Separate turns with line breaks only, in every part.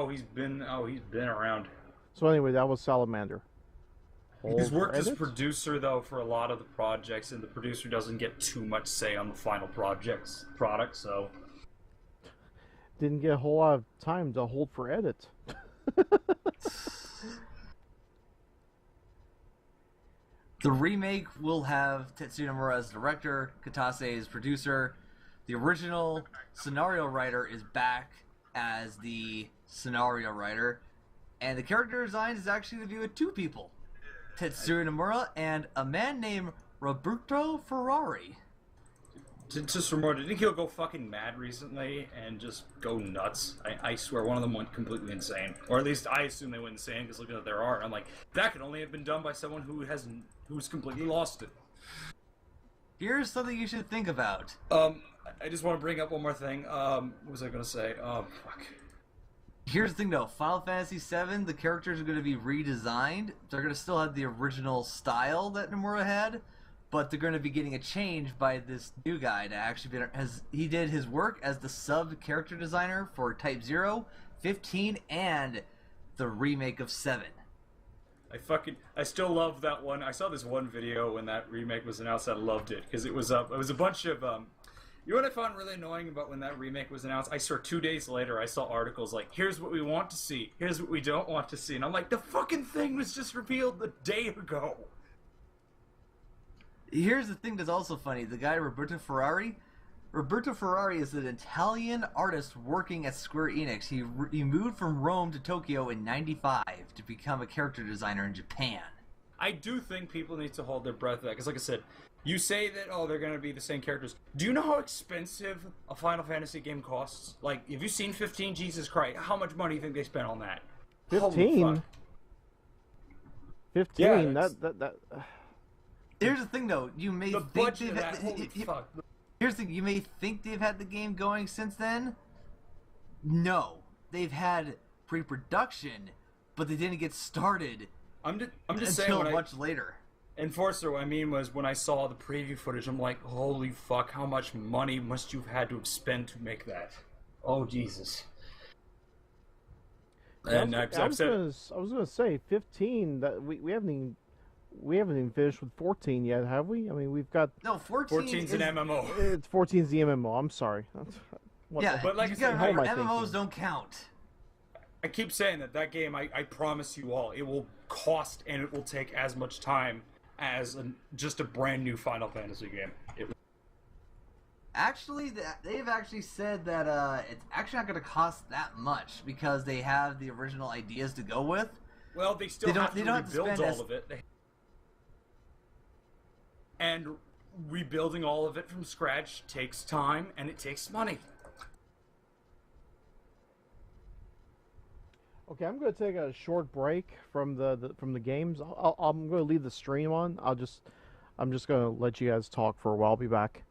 he's been around.
So anyway, that was Salamander.
He's worked as producer though for a lot of the projects, and the producer doesn't get too much say on the final product. So
didn't get a whole lot of time to hold for edit.
The remake will have Tetsuya Nomura as director, Katase as producer. The original scenario writer is back as the scenario writer, and the character design is actually to do with two people, Tetsuya Nomura and a man named Roberto Ferrari.
Just remember, didn't he go fucking mad recently and just go nuts? I swear one of them went completely insane. Or at least I assume they went insane because looking at their art, I'm like, that could only have been done by someone who's completely lost it.
Here's something you should think about.
I just want to bring up one more thing. What was I going to say? Oh, fuck.
Here's the thing though, Final Fantasy VII, the characters are going to be redesigned. They're going to still have the original style that Nomura had, but they're going to be getting a change by this new guy to actually be, he did his work as the sub character designer for Type 0, 15, and the remake of 7.
I still love that one. I saw this one video when that remake was announced. I loved it because it was a bunch of you know what I found really annoying about when that remake was announced? I swear 2 days later I saw articles like, here's what we want to see, here's what we don't want to see, and I'm like, the fucking thing was just revealed a day ago.
Here's the thing that's also funny. The guy Roberto Ferrari is an Italian artist working at Square Enix. He moved from Rome to Tokyo in '95 to become a character designer in Japan.
I do think people need to hold their breath for that, because like I said, you say that, oh, they're going to be the same characters. Do you know how expensive a Final Fantasy game costs? Like, have you seen 15? Jesus Christ, how much money do you think they spent on that?
15? 15?
Yeah,
that...
Here's the thing, though. You may think they've
that, holy fuck.
Here's the thing. You may think they've had the game going since then. No. They've had pre-production, but they didn't get started
I'm just
until
saying
much later.
Enforcer, what I mean was when I saw the preview footage, I'm like, holy fuck, how much money must you have had to expend to make that? Oh, Jesus. And
I was gonna say 15. That we haven't even finished with 14 yet, have we? I mean, we've got
14's an MMO.
It's 14's the MMO. I'm sorry.
Yeah,
but like
you
I said,
gotta remember, MMOs don't count.
I keep saying that game, I promise you all, it will cost and it will take as much time as just a brand new Final Fantasy game.
Actually, they've actually said that it's actually not going to cost that much because they have the original ideas to go with.
Well, they still have to rebuild all of it. And rebuilding all of it from scratch takes time and it takes money.
Okay, I'm going to take a short break from the games. I'm going to leave the stream on. I'm just going to let you guys talk for a while. I'll be back.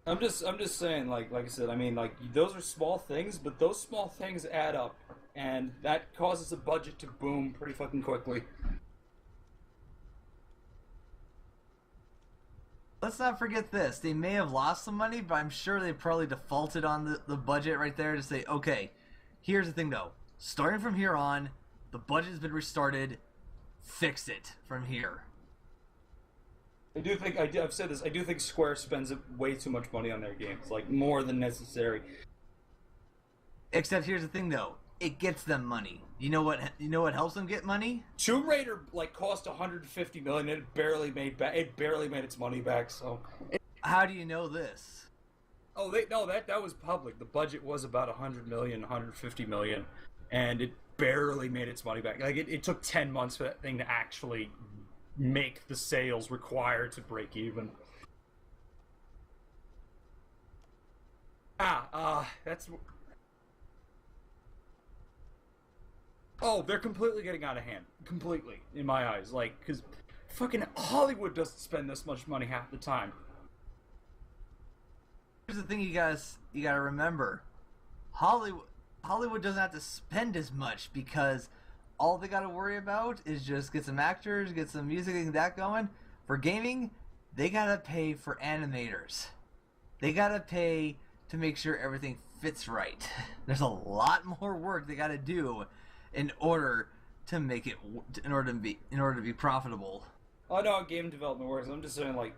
I'm just saying, like I said, I mean, like, those are small things, but those small things add up, and that causes the budget to boom pretty fucking quickly.
Let's not forget this. They may have lost some money, but I'm sure they probably defaulted on the budget right there to say, okay, here's the thing though. Starting from here on, the budget's been restarted. Fix it from here.
I've said this, I do think Square spends way too much money on their games, like more than necessary.
Except here's the thing though, it gets them money. You know what helps them get money?
Tomb Raider cost $150 million and it barely made its money back, so.
How do you know this?
Oh, that was public. The budget was about $100 million, $150 million, and it barely made its money back. Like it took 10 months for that thing to actually make the sales required to break even. That's... Oh, they're completely getting out of hand. Completely, in my eyes. Like, because fucking Hollywood doesn't spend this much money half the time.
Here's the thing you gotta remember. Hollywood doesn't have to spend as much because all they gotta worry about is just get some actors, get some music, and that going. For gaming, they gotta pay for animators. They gotta pay to make sure everything fits right. There's a lot more work they got to do in order to make it, in order to be profitable.
I know how game development works. I'm just saying, like,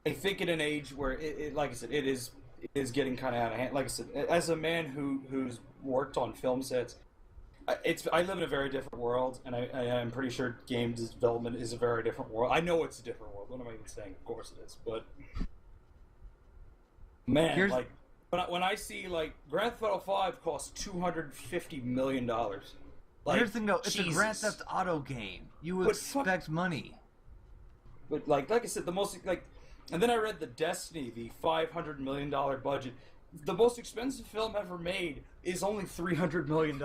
I think in an age where it like I said, it is getting kind of out of hand. Like I said, as a man who's worked on film sets, I live in a very different world, and I'm pretty sure game development is a very different world. I know it's a different world. What am I even saying? Of course it is, but man, like when I see like Grand Theft Auto 5 costs $250 million. Like,
here's the thing, though. It's a Grand Theft Auto game. You would expect money.
But like I said, the most like, and then I read the Destiny, the $500 million budget. The most expensive film ever made is only $300 million.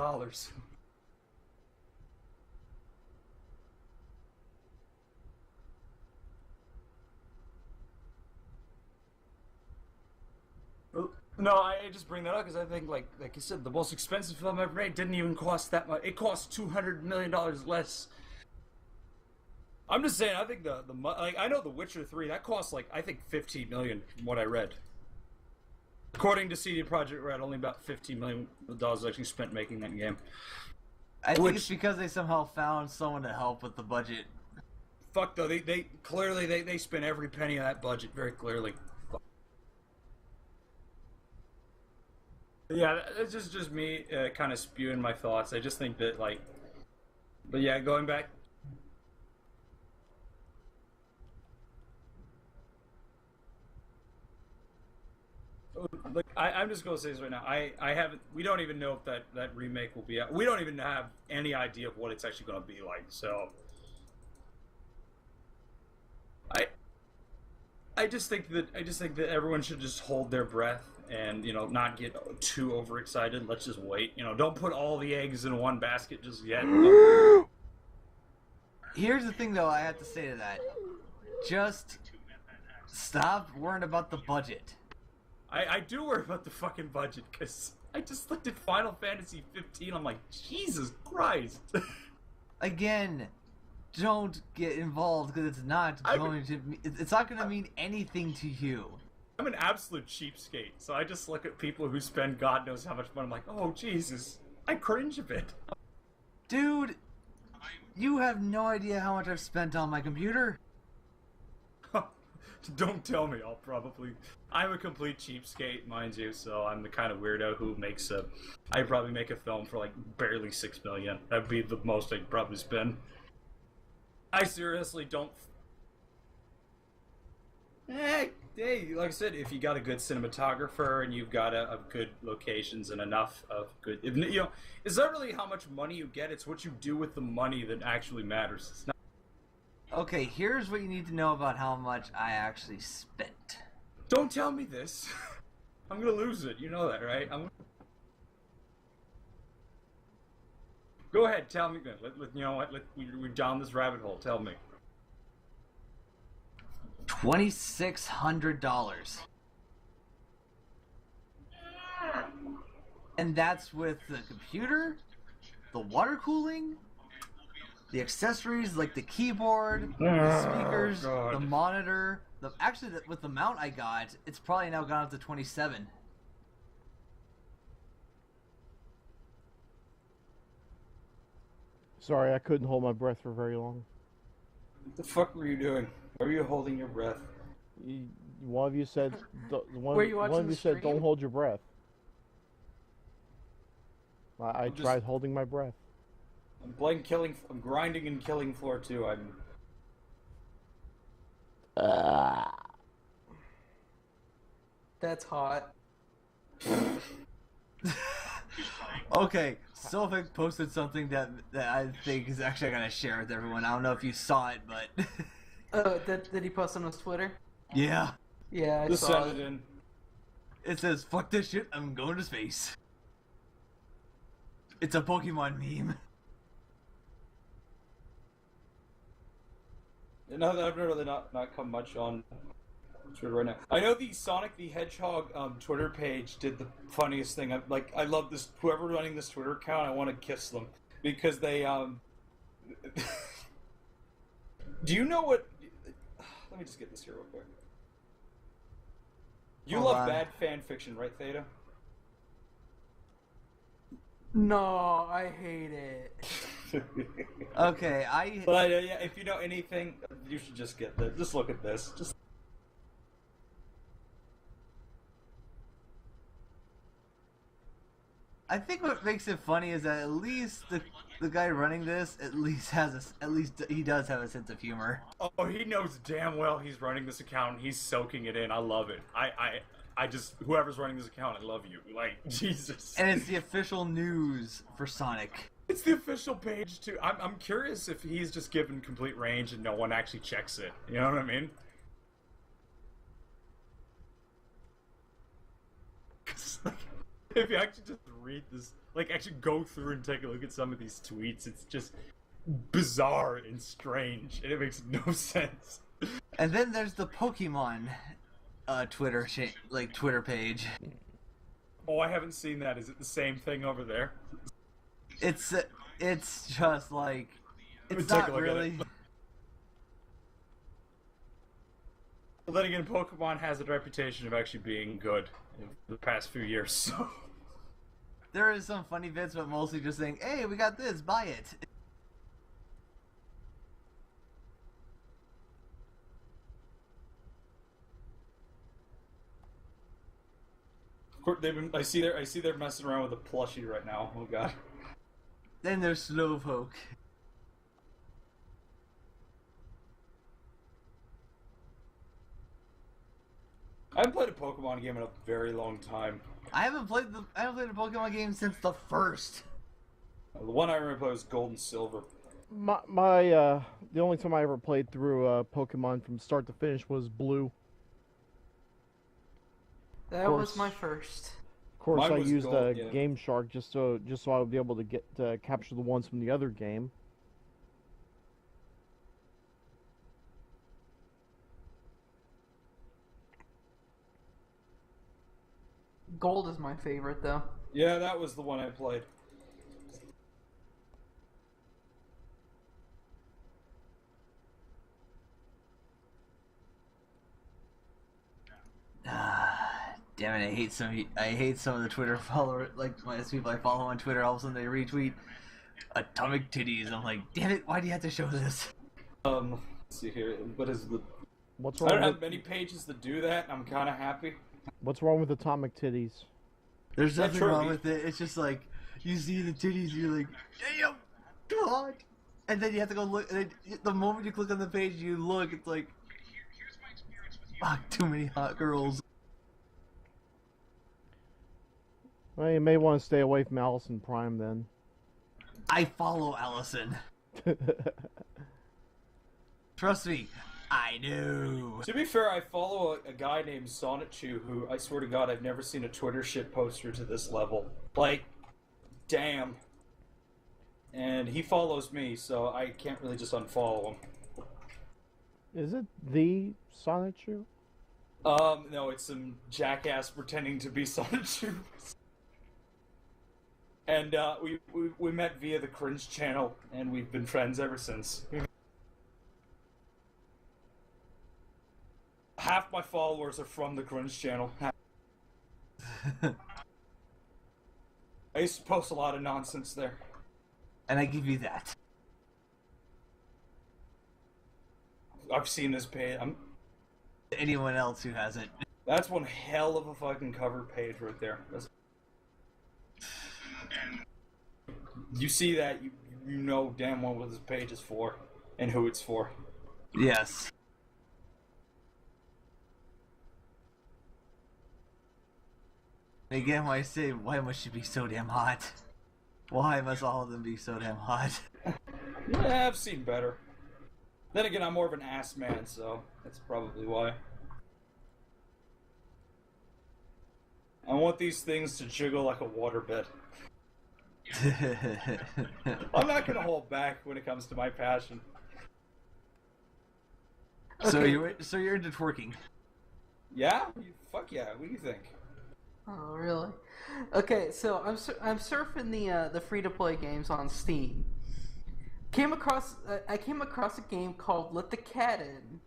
No, I just bring that up because I think, like you said, the most expensive film ever made didn't even cost that much. It cost $200 million less. I'm just saying. I think like I know The Witcher 3 that cost like I think $15 million from what I read. According to CD Projekt Red, only about $15 million actually spent making that game.
I think it's because they somehow found someone to help with the budget.
Fuck though, they clearly they spent every penny of that budget very clearly. Yeah, it's just me kind of spewing my thoughts. I just think that, like... But yeah, going back... Like, I'm just going to say this right now. I haven't... We don't even know if that remake will be out. We don't even have any idea of what it's actually going to be like, so... I just think that everyone should just hold their breath and, you know, not get too overexcited. Let's just wait. You know, don't put all the eggs in one basket just yet.
Here's the thing, though, I have to say to that. Just stop worrying about the budget.
I do worry about the fucking budget, because I just looked at Final Fantasy 15. I'm like, Jesus Christ.
Again, don't get involved, because it's not going to mean anything to you.
I'm an absolute cheapskate, so I just look at people who spend God knows how much money. I'm like, oh Jesus, I cringe a bit.
Dude, you have no idea how much I've spent on my computer.
Don't tell me. I'm a complete cheapskate, mind you, so I'm the kind of weirdo who makes I'd probably make a film for like barely $6 million. That'd be the most I'd probably spend. I seriously don't... Hey, like I said, if you got a good cinematographer and you've got a good locations and enough of good... You know, it's not really how much money you get, it's what you do with the money that actually matters. It's not...
Okay, here's what you need to know about how much I actually spent.
Don't tell me this. I'm gonna lose it, you know that, right? Go ahead, tell me. You know what? We're down this rabbit hole. Tell me.
$2,600. And that's with the computer, the water cooling, the accessories like the keyboard, the speakers, the monitor. With the mount I got, it's probably now gone up to 27.
Sorry, I couldn't hold my breath for very long.
What the fuck were you doing? Why were you holding your breath?
One of you said, don't hold your breath. I tried holding my breath.
I'm grinding and killing floor 2.
That's hot.
Okay, Sylvic posted something that I think is actually going to share with everyone. I don't know if you saw it, but...
Oh, did he post on his Twitter?
Yeah.
Yeah, I
just
saw
send
it.
it in.
It says, fuck this shit, I'm going to space. It's a Pokemon meme.
No, I've really not come much on Twitter right now. I know the Sonic the Hedgehog Twitter page did the funniest thing. I love this. Whoever running this Twitter account, I want to kiss them because they Do you know what? Let me just get this here real quick. You
Hold
love
on.
bad fan fiction, right, Theta?
No, I hate it.
Okay,
But yeah, if you know anything, you should just get this. Just look at this. Just
I think what makes it funny is that at least the guy running this at least he does have a sense of humor.
oh, he knows damn well he's running this account. He's soaking it in. I love it. I just whoever's running this account, I love you. Like Jesus.
And it's the official news for Sonic.
It's the official page too. I'm curious if he's just given complete range and no one actually checks it. You know what I mean? 'Cause, like, if you actually just read this, like actually go through and take a look at some of these tweets, it's just bizarre and strange, and it makes no sense.
And then there's the Pokemon Twitter page.
Oh, I haven't seen that. Is it the same thing over there?
It's just like
Let me
it's
take
not
a look at
really.
it. Well, then again, Pokemon has a reputation of actually being good in the past few years, so...
There is some funny bits, but mostly just saying, "Hey, we got this, buy it."
Of course, I see they're messing around with a plushie right now. Oh god.
Then there's Slowpoke.
I haven't played a Pokemon game in a very long time.
I haven't played a Pokemon game since the first.
The one I remember playing was Gold and Silver.
The only time I ever played through Pokemon from start to finish was Blue.
That
course.
was my first.
Of course,
Mine
I
was
used
Gold, yeah.
Game Shark just so I would be able to get capture the ones from the other game.
Gold is my favorite, though.
Yeah, that was the one I played.
Damn it! I hate some of the Twitter followers, like my people I follow on Twitter. All of a sudden they retweet atomic titties. I'm like, damn it! Why do you have to show this?
Let's see here. What is the...
What's
I
wrong
don't
with
have many pages to do that. I'm kind of happy.
What's wrong with Atomic Titties?
There's
That's
nothing wrong
true.
with it. It's just like you see the titties, you're like, damn, God, and then you have to go look. And then the moment you click on the page, you look. It's like, fuck, too many hot girls.
Well, you may want to stay away from Allison Prime then.
I follow Allison. Trust me, I know.
To be fair, I follow a guy named Sonichu who, I swear to God, I've never seen a Twitter shit poster to this level. Like, damn. And he follows me, so I can't really just unfollow him.
Is it the Sonichu?
No, it's some jackass pretending to be Sonichu. And we met via the Cringe channel, and we've been friends ever since. Half my followers are from the Cringe channel. I used to post a lot of nonsense there.
And I give you that.
I've seen this page.
Anyone else who hasn't.
That's one hell of a fucking cover page right there. You see that, you know damn well what this page is for, and who it's for.
Yes. Again, when I say, why must she be so damn hot? Why must all of them be so damn hot?
Yeah, I've seen better. Then again, I'm more of an ass man, so that's probably why. I want these things to jiggle like a waterbed. I'm not gonna hold back when it comes to my passion.
So
Okay.
you're into twerking.
Yeah? Fuck yeah, what do you think?
Oh, really? Okay, so I'm surfing the free to play games on Steam. I came across a game called Let the Cat In.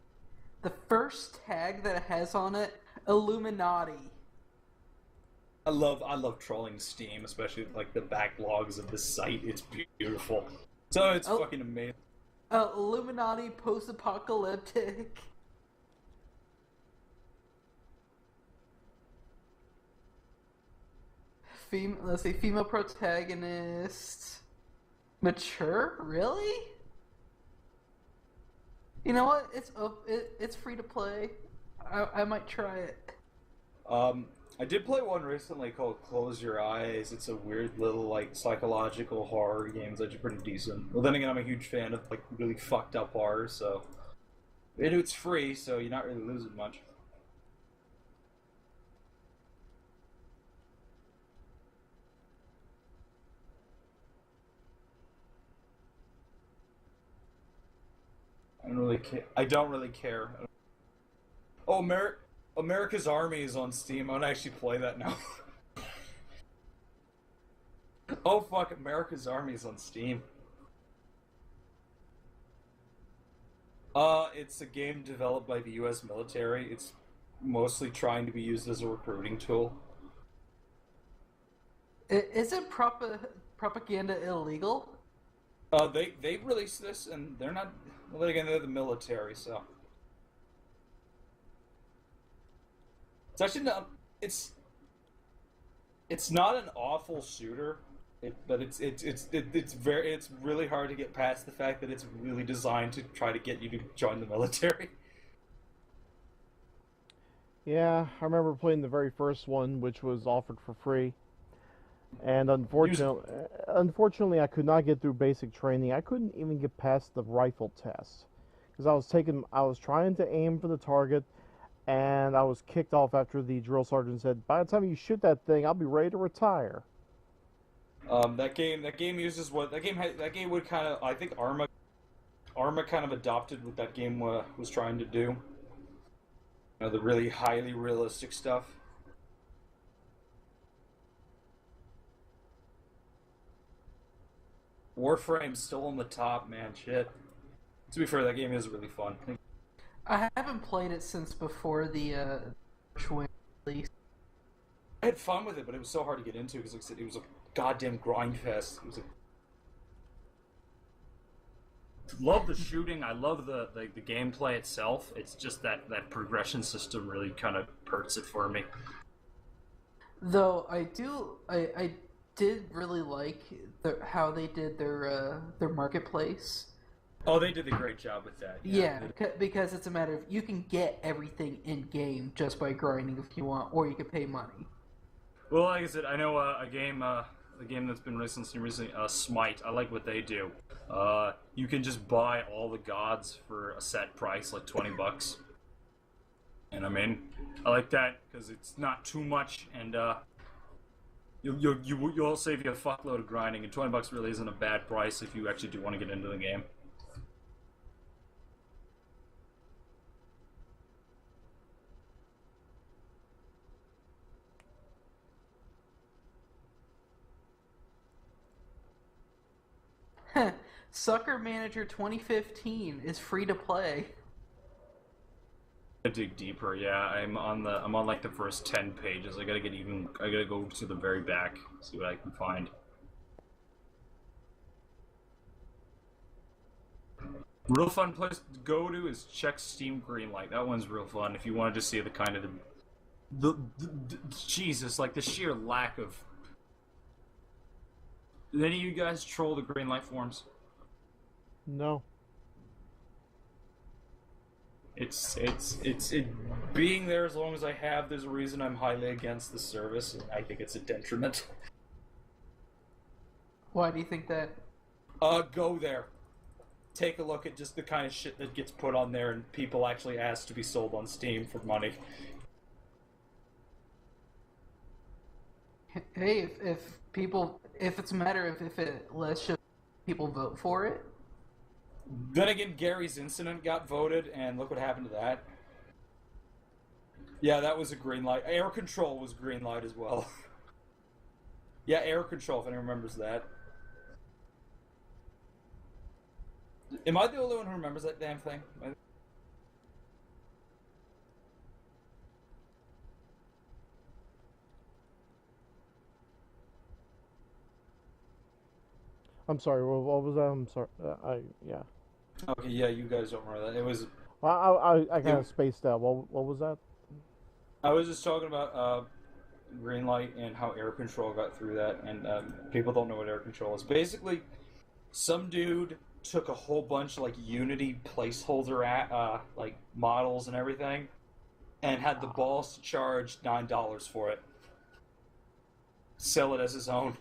The first tag that it has on it, Illuminati.
I love trolling Steam, especially like the backlogs of the site. It's beautiful. So it's fucking amazing.
Illuminati post-apocalyptic. Let's see, female protagonist. Mature? Really? You know what? It's free to play. I might try it.
I did play one recently called Close Your Eyes. It's a weird little like psychological horror game. It's actually pretty decent. Well, then again, I'm a huge fan of like really fucked up horror, so it's free, so you're not really losing much. I don't really care. Oh, America's Army is on Steam. I'm gonna actually play that now. Oh fuck, America's Army is on Steam. It's a game developed by the U.S. military. It's mostly trying to be used as a recruiting tool.
Isn't propaganda illegal?
They released this, and they're not. Well, then again, they're the military, so it's actually not. It's not an awful shooter, but it's really hard to get past the fact that it's really designed to try to get you to join the military.
Yeah, I remember playing the very first one, which was offered for free. And unfortunately, I could not get through basic training. I couldn't even get past the rifle test because I was trying to aim for the target, and I was kicked off after the drill sergeant said, "By the time you shoot that thing, I'll be ready to retire."
That game uses what that game would kind of, I think Arma kind of adopted what that game was trying to do. You know, the really highly realistic stuff. Warframe's still on the top, man. Shit. To be fair, that game is really fun.
I haven't played it since before the release.
I had fun with it, but it was so hard to get into because, like I said, it was a goddamn grind fest. It was
Love the shooting. I love the gameplay itself. It's just that progression system really kind of hurts it for me.
Though I did really like how they did their marketplace.
Oh, they did a great job with that.
Yeah, because it's a matter of you can get everything in game just by grinding if you want, or you can pay money.
Well, like I said, I know a game that's been released on Steam recently, Smite. I like what they do. You can just buy all the gods for a set price, like $20. And I mean, I like that because it's not too much, and you'll save you a fuckload of grinding. And $20 really isn't a bad price if you actually do want to get into the game.
Sucker Manager 2015 is free to play.
I dig deeper. Yeah, I'm on like the first 10 pages. I gotta go to the very back, see what I can find. Real fun place to go to is check Steam Greenlight. That one's real fun if you want to just see the kind of the Jesus, like the sheer lack of. Did any of you guys troll the Greenlight forums?
No.
It's being there as long as I have. There's a reason I'm highly against the service, and I think it's a detriment.
Why do you think that?
Go there. Take a look at just the kind of shit that gets put on there, and people actually ask to be sold on Steam for money.
Hey, if it's a matter of if it lets people vote for it.
Then again, Gary's Incident got voted, and look what happened to that. Yeah, that was a green light. Air Control was green light as well. Yeah, Air Control, if anyone remembers that. Am I the only one who remembers that damn thing?
I'm sorry. What was that? I'm sorry. Yeah.
Okay, yeah, you guys don't remember that. It was.
Well, I kind of spaced out. What was that?
I was just talking about green light and how air control got through that, and people don't know what air control is. Basically, some dude took a whole bunch of like Unity placeholder like models and everything, and had the balls to charge $9 for it. Sell it as his own.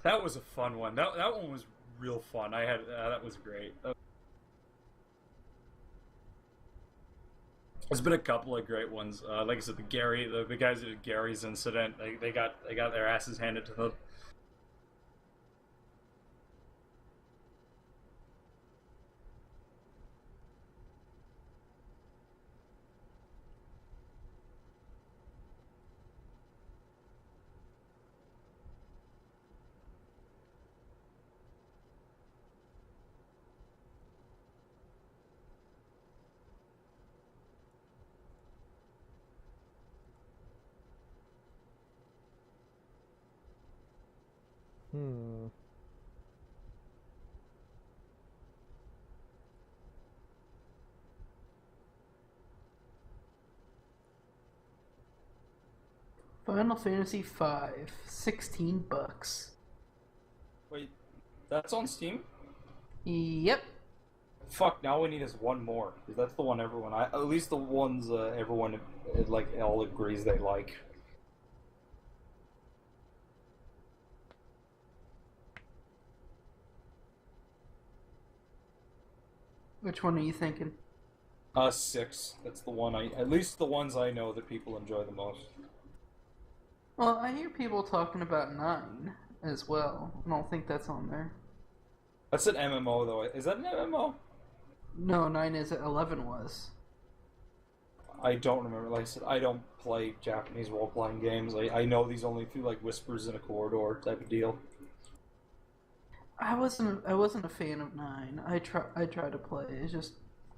That was a fun one. That one was real fun. I had that was great. There's been a couple of great ones. Like I said, the guys that did Gary's incident, they got their asses handed to them.
Final Fantasy V, $16.
Wait, that's on Steam?
Yep.
Fuck, now we need is one more, because that's the one everyone, at least the ones everyone like all agrees they like.
Which one are you thinking?
6. That's the one at least the ones I know that people enjoy the most.
Well, I hear people talking about 9 as well. I don't think that's on there.
That's an MMO though. Is that an MMO?
No, 9 is 11 was.
I don't remember. Like I said, I don't play Japanese role-playing games. I know these only through like whispers in a corridor type of deal.
I wasn't a fan of 9. I tried to play. It's just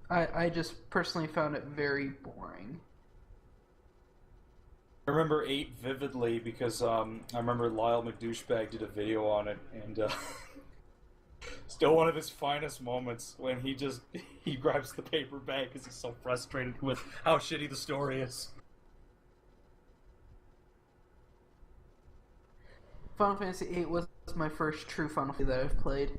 I just personally found it very boring.
I remember 8 vividly because I remember Lyle McDouchebag did a video on it, and still one of his finest moments when he grabs the paper bag because he's so frustrated with how shitty the story is.
Final Fantasy VIII was my first true Final Fantasy that I've played.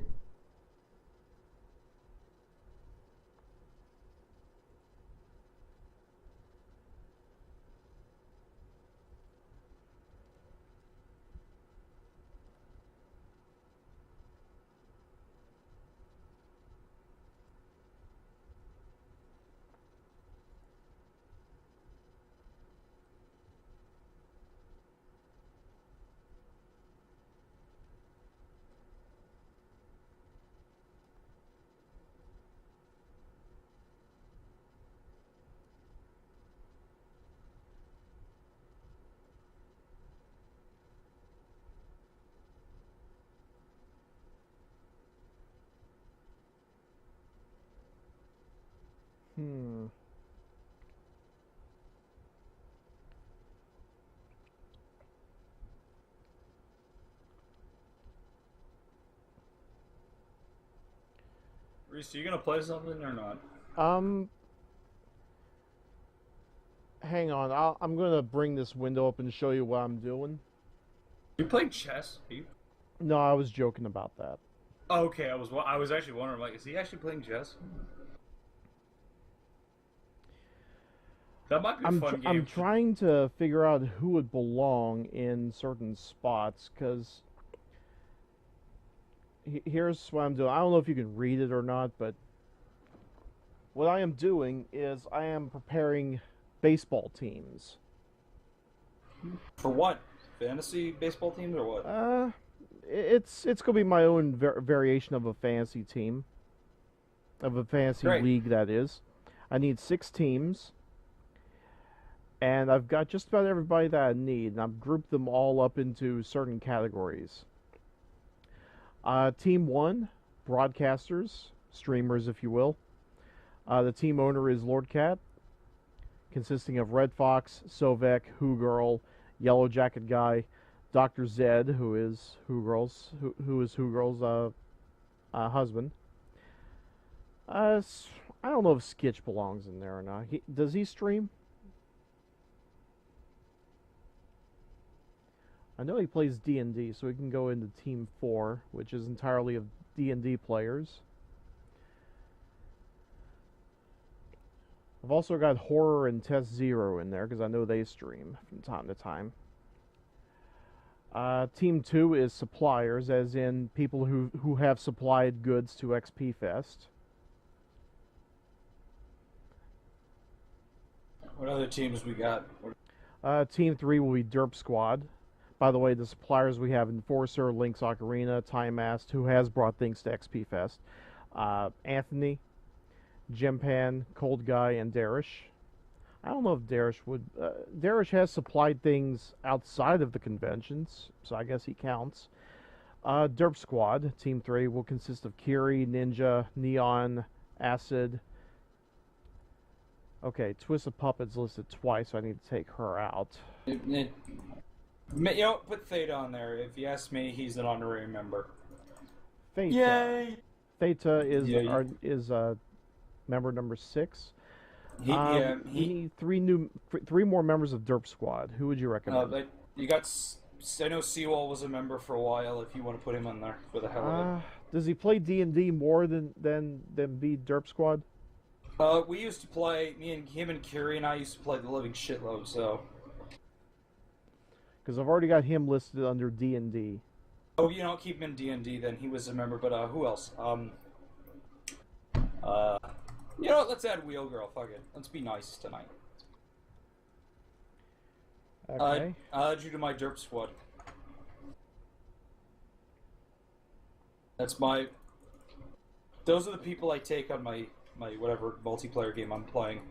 Reese, are you gonna play something or not?
Hang on. I'm gonna bring this window up and show you what I'm doing.
You playing chess?
No, I was joking about that.
Okay, I was actually wondering, like, is he actually playing chess? That might be a fun game.
I'm trying to figure out who would belong in certain spots, because here's what I'm doing. I don't know if you can read it or not, but what I am doing is I am preparing baseball teams.
For what? Fantasy baseball teams or what?
It's gonna be my own variation of a fantasy team, of a fantasy league, that is. I need 6 teams. And I've got just about everybody that I need, and I've grouped them all up into certain categories. Team 1, broadcasters, streamers if you will. The team owner is LordKat, consisting of Red Fox, Sovek, Who Girl, Yellow Jacket Guy, Dr. Zed, who is Who Girl's husband. I don't know if Skitch belongs in there or not. Does he stream? I know he plays D&D, so we can go into Team 4, which is entirely of D&D players. I've also got Horror and Test Zero in there, because I know they stream from time to time. Team 2 is suppliers, as in people who have supplied goods to XP Fest.
What other teams we got?
Team 3 will be Derp Squad. By the way, the suppliers we have Enforcer, Link's Ocarina, Time Mast, who has brought things to XP Fest. Anthony, Jimpan, Cold Guy, and Darish. I don't know if Darish would... Darish has supplied things outside of the conventions, so I guess he counts. Derp Squad, Team 3, will consist of Kiri, Ninja, Neon, Acid. Okay, Twisted Puppet's listed twice, so I need to take her out.
You know, put Theta on there. If you ask me, he's an honorary member.
Theta.
Yay!
Theta is member number 6. We need three more members of Derp Squad. Who would you recommend?
You got. I know Seawall was a member for a while. If you want to put him on there for the hell of it.
Does he play D&D more than be Derp Squad?
We used to play. Him and Kiri and I used to play the living shitload. So.
Because I've already got him listed under D&D.
Oh, you know, keep him in D&D then. He was a member, but who else? You know what? Let's add Wheel Girl. Fuck it. Let's be nice tonight.
Okay.
I'll add you to my Derp Squad. That's my... Those are the people I take on my whatever multiplayer game I'm playing.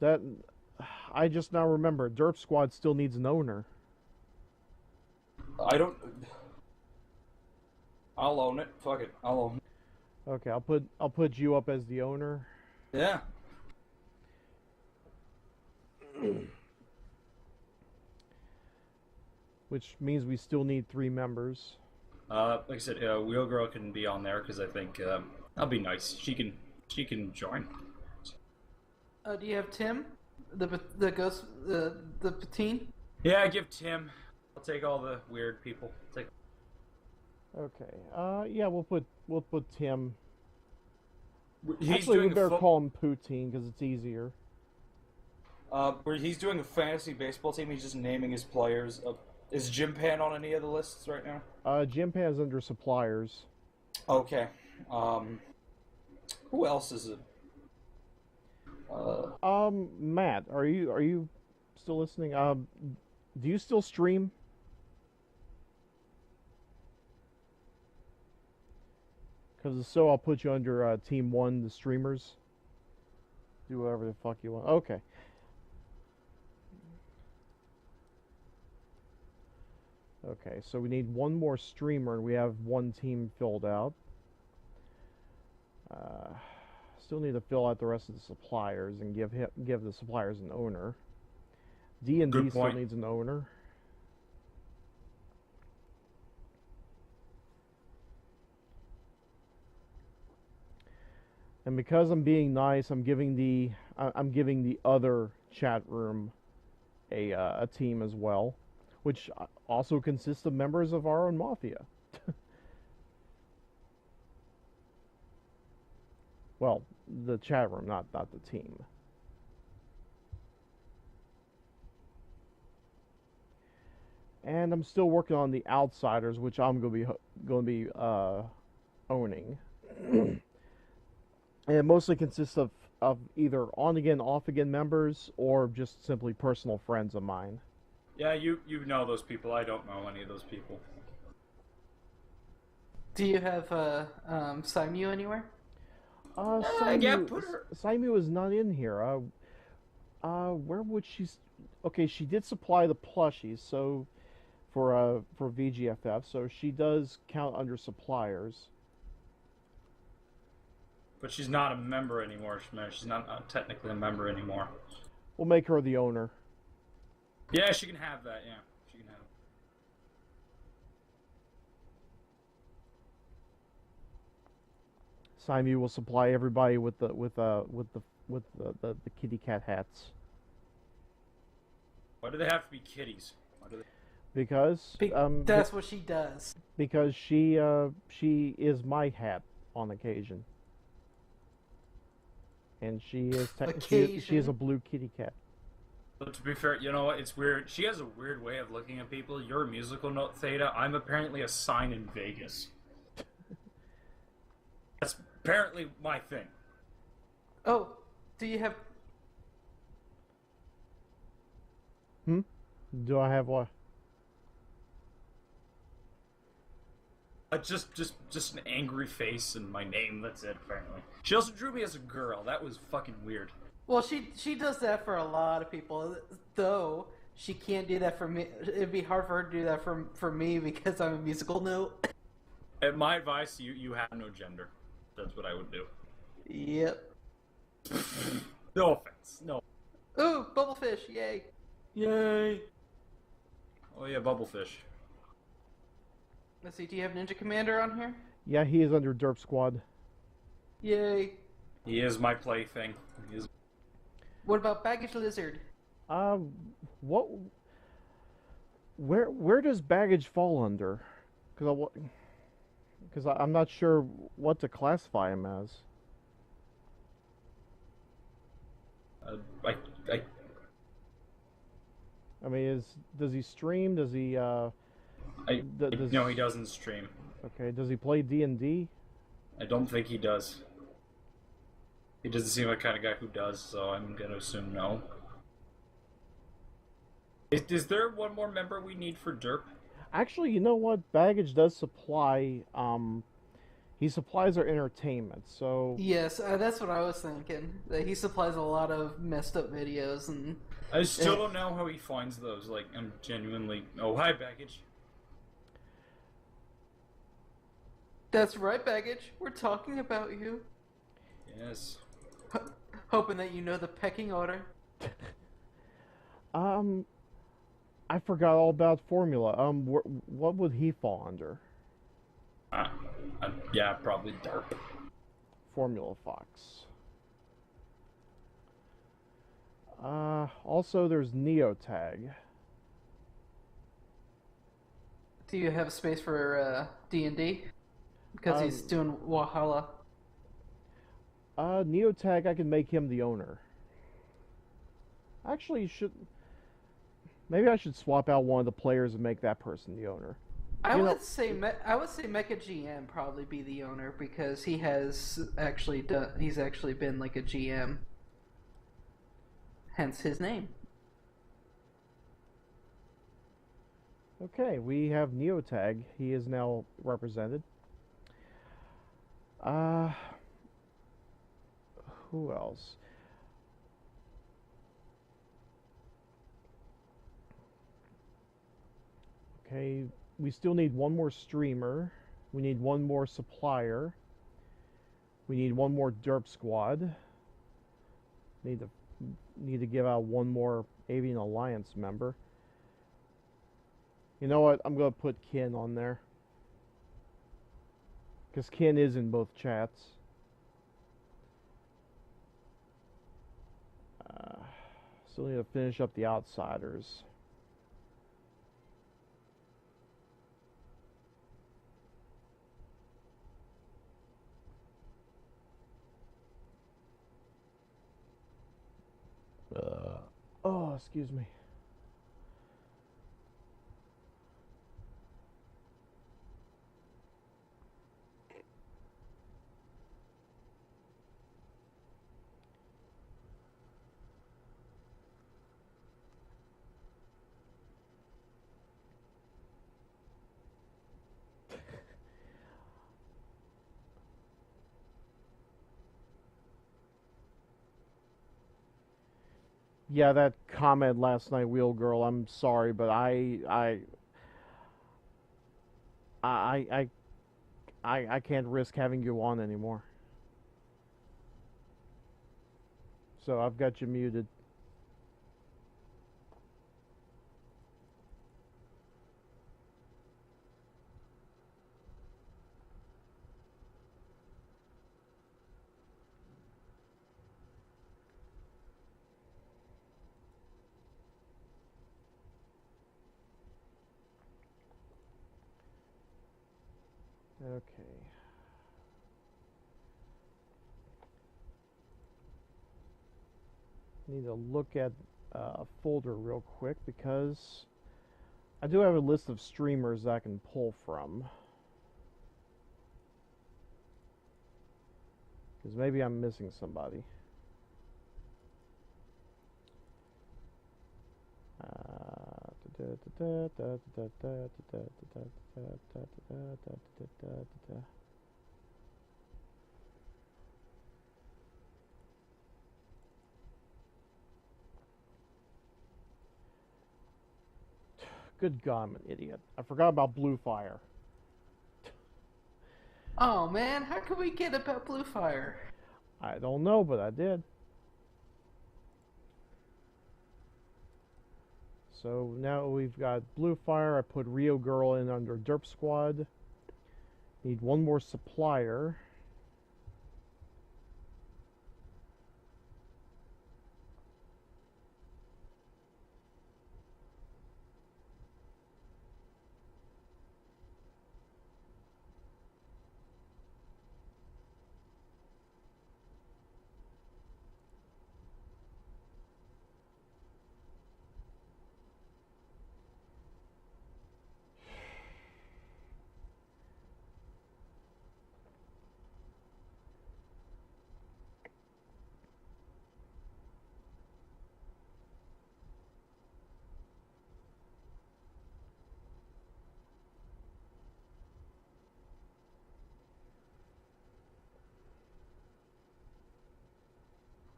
That... I just now remember, Derp Squad still needs an owner.
I don't... I'll own it. Fuck it. I'll own it.
Okay, I'll put you up as the owner.
Yeah.
Which means we still need 3 members.
Like I said, Wheel Girl can be on there because I think that'll be nice. She can join.
Do you have Tim, the ghost, the Patine?
Yeah, give Tim. I'll take all the weird people.
Okay. Yeah, we'll put Tim.
He's
Actually, we
doing
better call him Poutine because it's easier.
Where he's doing a fantasy baseball team. He's just naming his players. Is Jim Pan on any of the lists right now?
Jim Pan's under suppliers.
Okay. Who else is it?
Matt, are you still listening? Do you still stream? Because if so, I'll put you under Team 1, the streamers. Do whatever the fuck you want. Okay. Okay, so we need one more streamer, and we have 1 team filled out. Still need to fill out the rest of the suppliers and give the suppliers an owner. D&D still needs an owner. And because I'm being nice, I'm giving the other chat room a team as well, which also consists of members of our own Mafia. Well, the chat room, not the team. And I'm still working on the Outsiders, which I'm going to be owning. And it mostly consists of either on-again, off-again members, or just simply personal friends of mine.
Yeah, you know those people. I don't know any of those people.
Do you have Scimew anywhere?
Scimew is not in here. Where would she? Okay, she did supply the plushies, so for VGFF, so she does count under suppliers.
But she's not a member anymore. She's not technically a member anymore.
We'll make her the owner.
Yeah, she can have that. Yeah, she can have it.
Scimew will supply everybody with the kitty cat hats.
Why do they have to be kitties? Why do they...
Because
That's what she does.
because she is my hat on occasion. And she is she is a blue kitty cat.
But to be fair, you know what? It's weird. She has a weird way of looking at people. You're a musical note, Theta. I'm apparently a sign in Vegas. That's apparently my thing.
Oh, do you have?
Do I have what?
Just an angry face and my name. That's it. Apparently, she also drew me as a girl. That was fucking weird.
Well, she does that for a lot of people, though she can't do that for me. It'd be hard for her to do that for me because I'm a musical note.
And my advice, you have no gender. That's what I would do.
Yep.
No offense. No.
Ooh, bubblefish! Yay!
Yay. Oh yeah, Bubblefish.
Let's see. Do you have Ninja Commander on here?
Yeah, he is under Derp Squad.
Yay!
He is my plaything. He is.
What about Baggage Lizard?
What? Where does baggage fall under? Because I'm not sure what to classify him as. I mean, does he stream? Does he?
No, he doesn't stream.
Okay. Does he play D&D?
I don't think he does. He doesn't seem like the kind of guy who does, so I'm gonna assume no. Is there one more member we need for Derp?
Actually, you know what? Baggage does supply. He supplies our entertainment. So
Yes, that's what I was thinking. That he supplies a lot of messed up videos and.
I still don't know how he finds those. Like, I'm genuinely. Oh, hi, Baggage.
That's right, Baggage. We're talking about you.
Yes.
Hoping that you know the pecking order.
I forgot all about Formula. What would he fall under?
Yeah, probably Derp.
Formula Fox. Also there's Neotag.
Do you have space for D&D? Because he's doing Wahala.
Neotag, I can make him the owner. Actually, maybe I should swap out one of the players and make that person the owner.
I would say MechaGM probably be the owner because he has actually he's actually been like a GM. Hence his name.
Okay, we have Neotag. He is now represented. Who else? Okay, we still need one more streamer. We need one more supplier. We need one more Derp Squad. Need to give out one more Avian Alliance member. You know what? I'm gonna put Kin on there. Because Kin is in both chats. Still need to finish up the Outsiders. Oh, excuse me. Yeah, that comment last night, Wheel Girl. I'm sorry, but I, I can't risk having you on anymore. So I've got you muted. Okay. Need to look at a folder real quick because I do have a list of streamers that I can pull from. Because maybe I'm missing somebody. Good God, I'm an idiot. I forgot about Blue Fire.
Oh man, how could we get about Blue Fire?
I don't know, but I did. So now we've got Blue Fire. I put Rio Girl in under Derp Squad. Need one more supplier.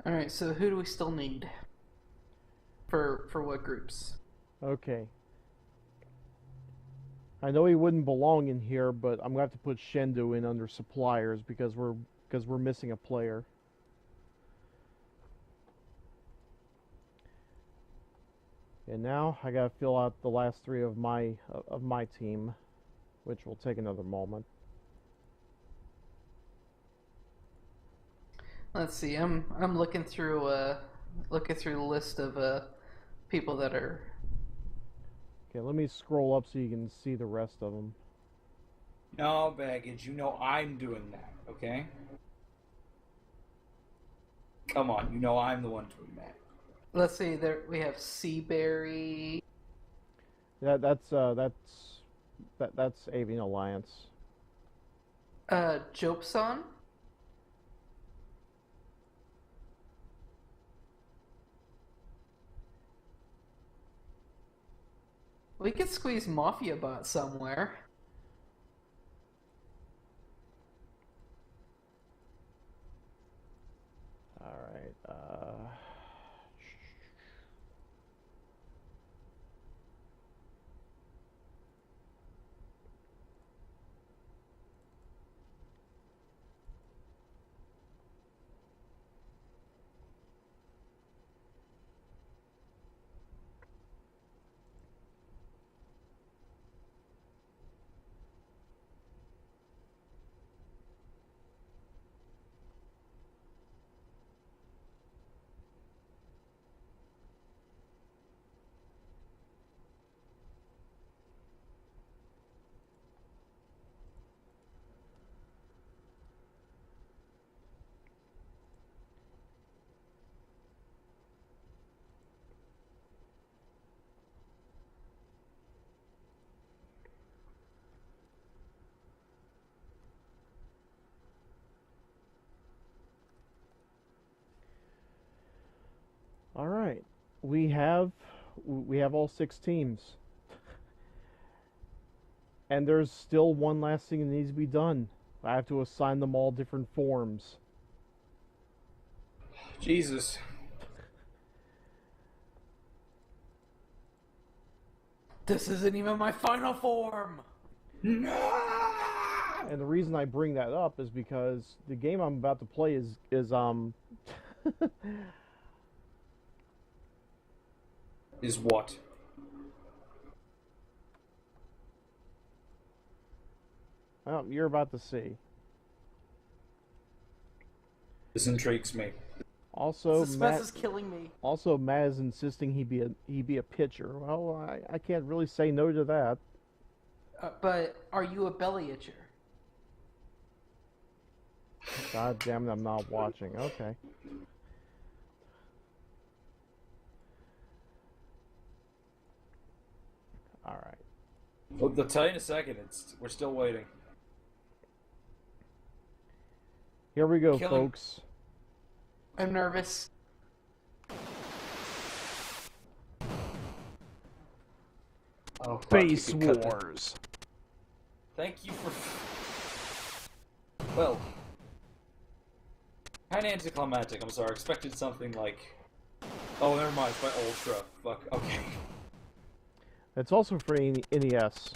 Alright, so who do we still need? For what groups?
Okay. I know he wouldn't belong in here, but I'm gonna have to put Shendu in under suppliers because we're missing a player. And now I gotta fill out the last three of my team, which will take another moment.
Let's see. I'm looking through the list of people that are.
Okay, let me scroll up so you can see the rest of them.
No, Baggage, you know I'm doing that, okay? Come on, you know I'm the one doing that.
Let's see. There we have Seaberry.
That's Avian Alliance.
Jopson. We could squeeze Mafia Bot somewhere.
Alright, Alright. We have all 6 teams. And there's still one last thing that needs to be done. I have to assign them all different forms.
Jesus.
This isn't even my final form!
No!
And the reason I bring that up is because the game I'm about to play is
Is what?
you're about to see.
This intrigues me.
Also,
Suspense is killing me.
Also, Matt is insisting he be a pitcher. Well, I can't really say no to that.
But are you a belly itcher?
God damn it, I'm not watching. Okay. All right.
Well, they'll tell you in a second. We're still waiting.
Here we go,
Killing-
folks.
I'm nervous.
Oh, fuck,
Face
you could cut that.
Wars.
Thank you for. Well, kind of anticlimactic. I'm sorry. I expected something like. Oh, never mind. It's by Ultra. Fuck. Okay.
It's also for NES.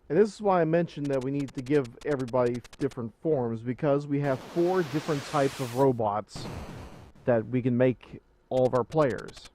And this is why I mentioned that we need to give everybody different forms, because we have 4 different types of robots that we can make all of our players.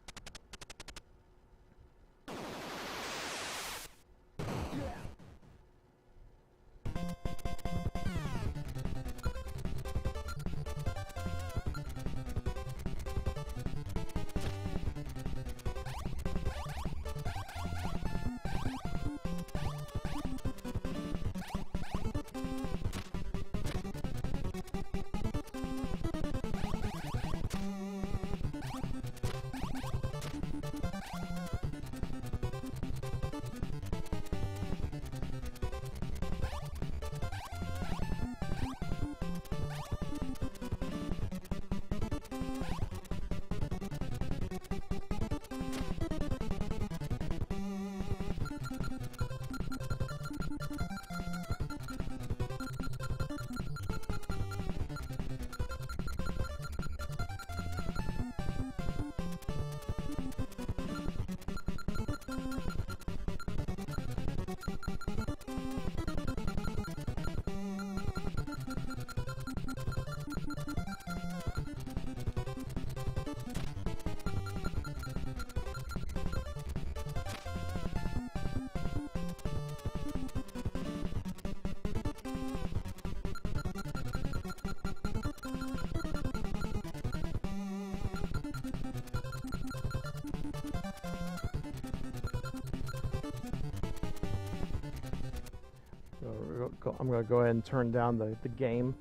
I'm going to go ahead and turn down the game.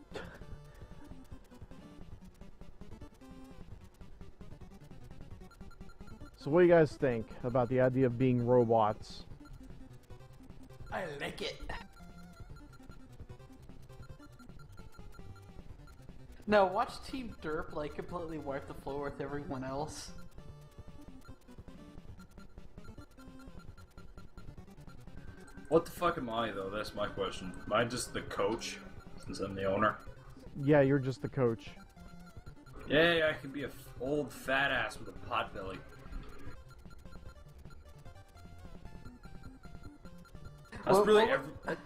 So what do you guys think about the idea of being robots?
I like it. Now watch Team Derp like completely wipe the floor with everyone else.
What the fuck am I, though? That's my question. Am I just the coach, since I'm the owner?
Yeah, you're just the coach.
Yeah, I can be a old fat ass with a pot belly. That's
Well,
really
well,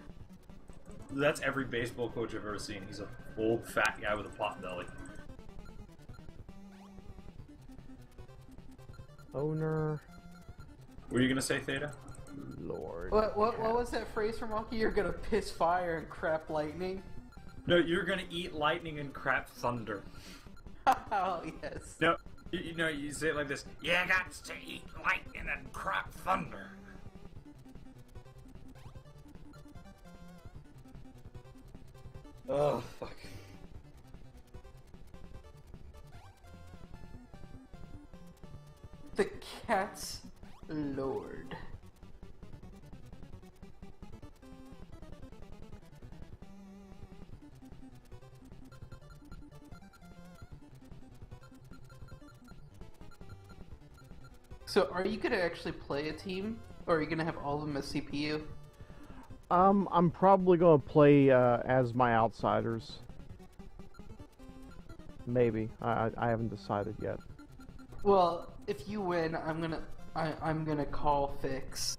that's every baseball coach I've ever seen. He's an old fat guy with a pot belly.
Owner.
What are you gonna say, Theta?
Lord.
What was that phrase from Monkey? You're gonna piss fire and crap lightning?
No, you're gonna eat lightning and crap thunder.
Oh, yes.
No, you say it like this. You got to eat lightning and crap thunder.
Oh, fuck.
The cat's lord. So, are you gonna actually play a team, or are you gonna have all of them as CPU?
I'm probably going to play as my outsiders. Maybe. I haven't decided yet.
Well, if you win, I'm gonna call Fix.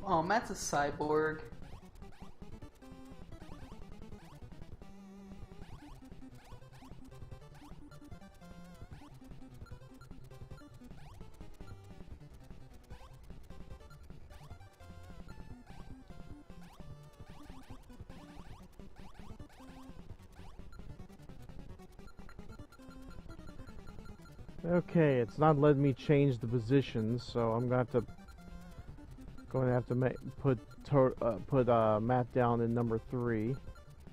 Oh, Matt's a cyborg.
Okay, it's not letting me change the positions, so I'm going to have to put Matt down in number 3,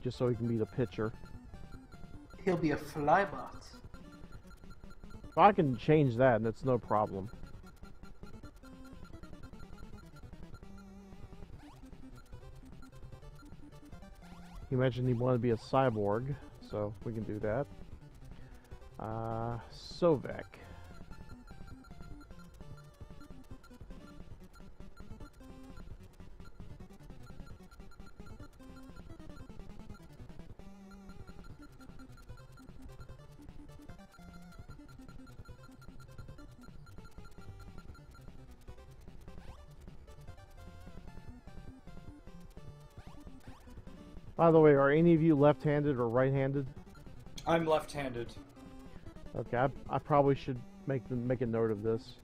just so he can be the pitcher.
He'll be a flybot.
Well, I can change that, and it's no problem. He mentioned he wanted to be a cyborg, so we can do that. Sovek. By the way, are any of you left-handed or right-handed?
I'm left-handed.
Okay, I probably should make a note of this.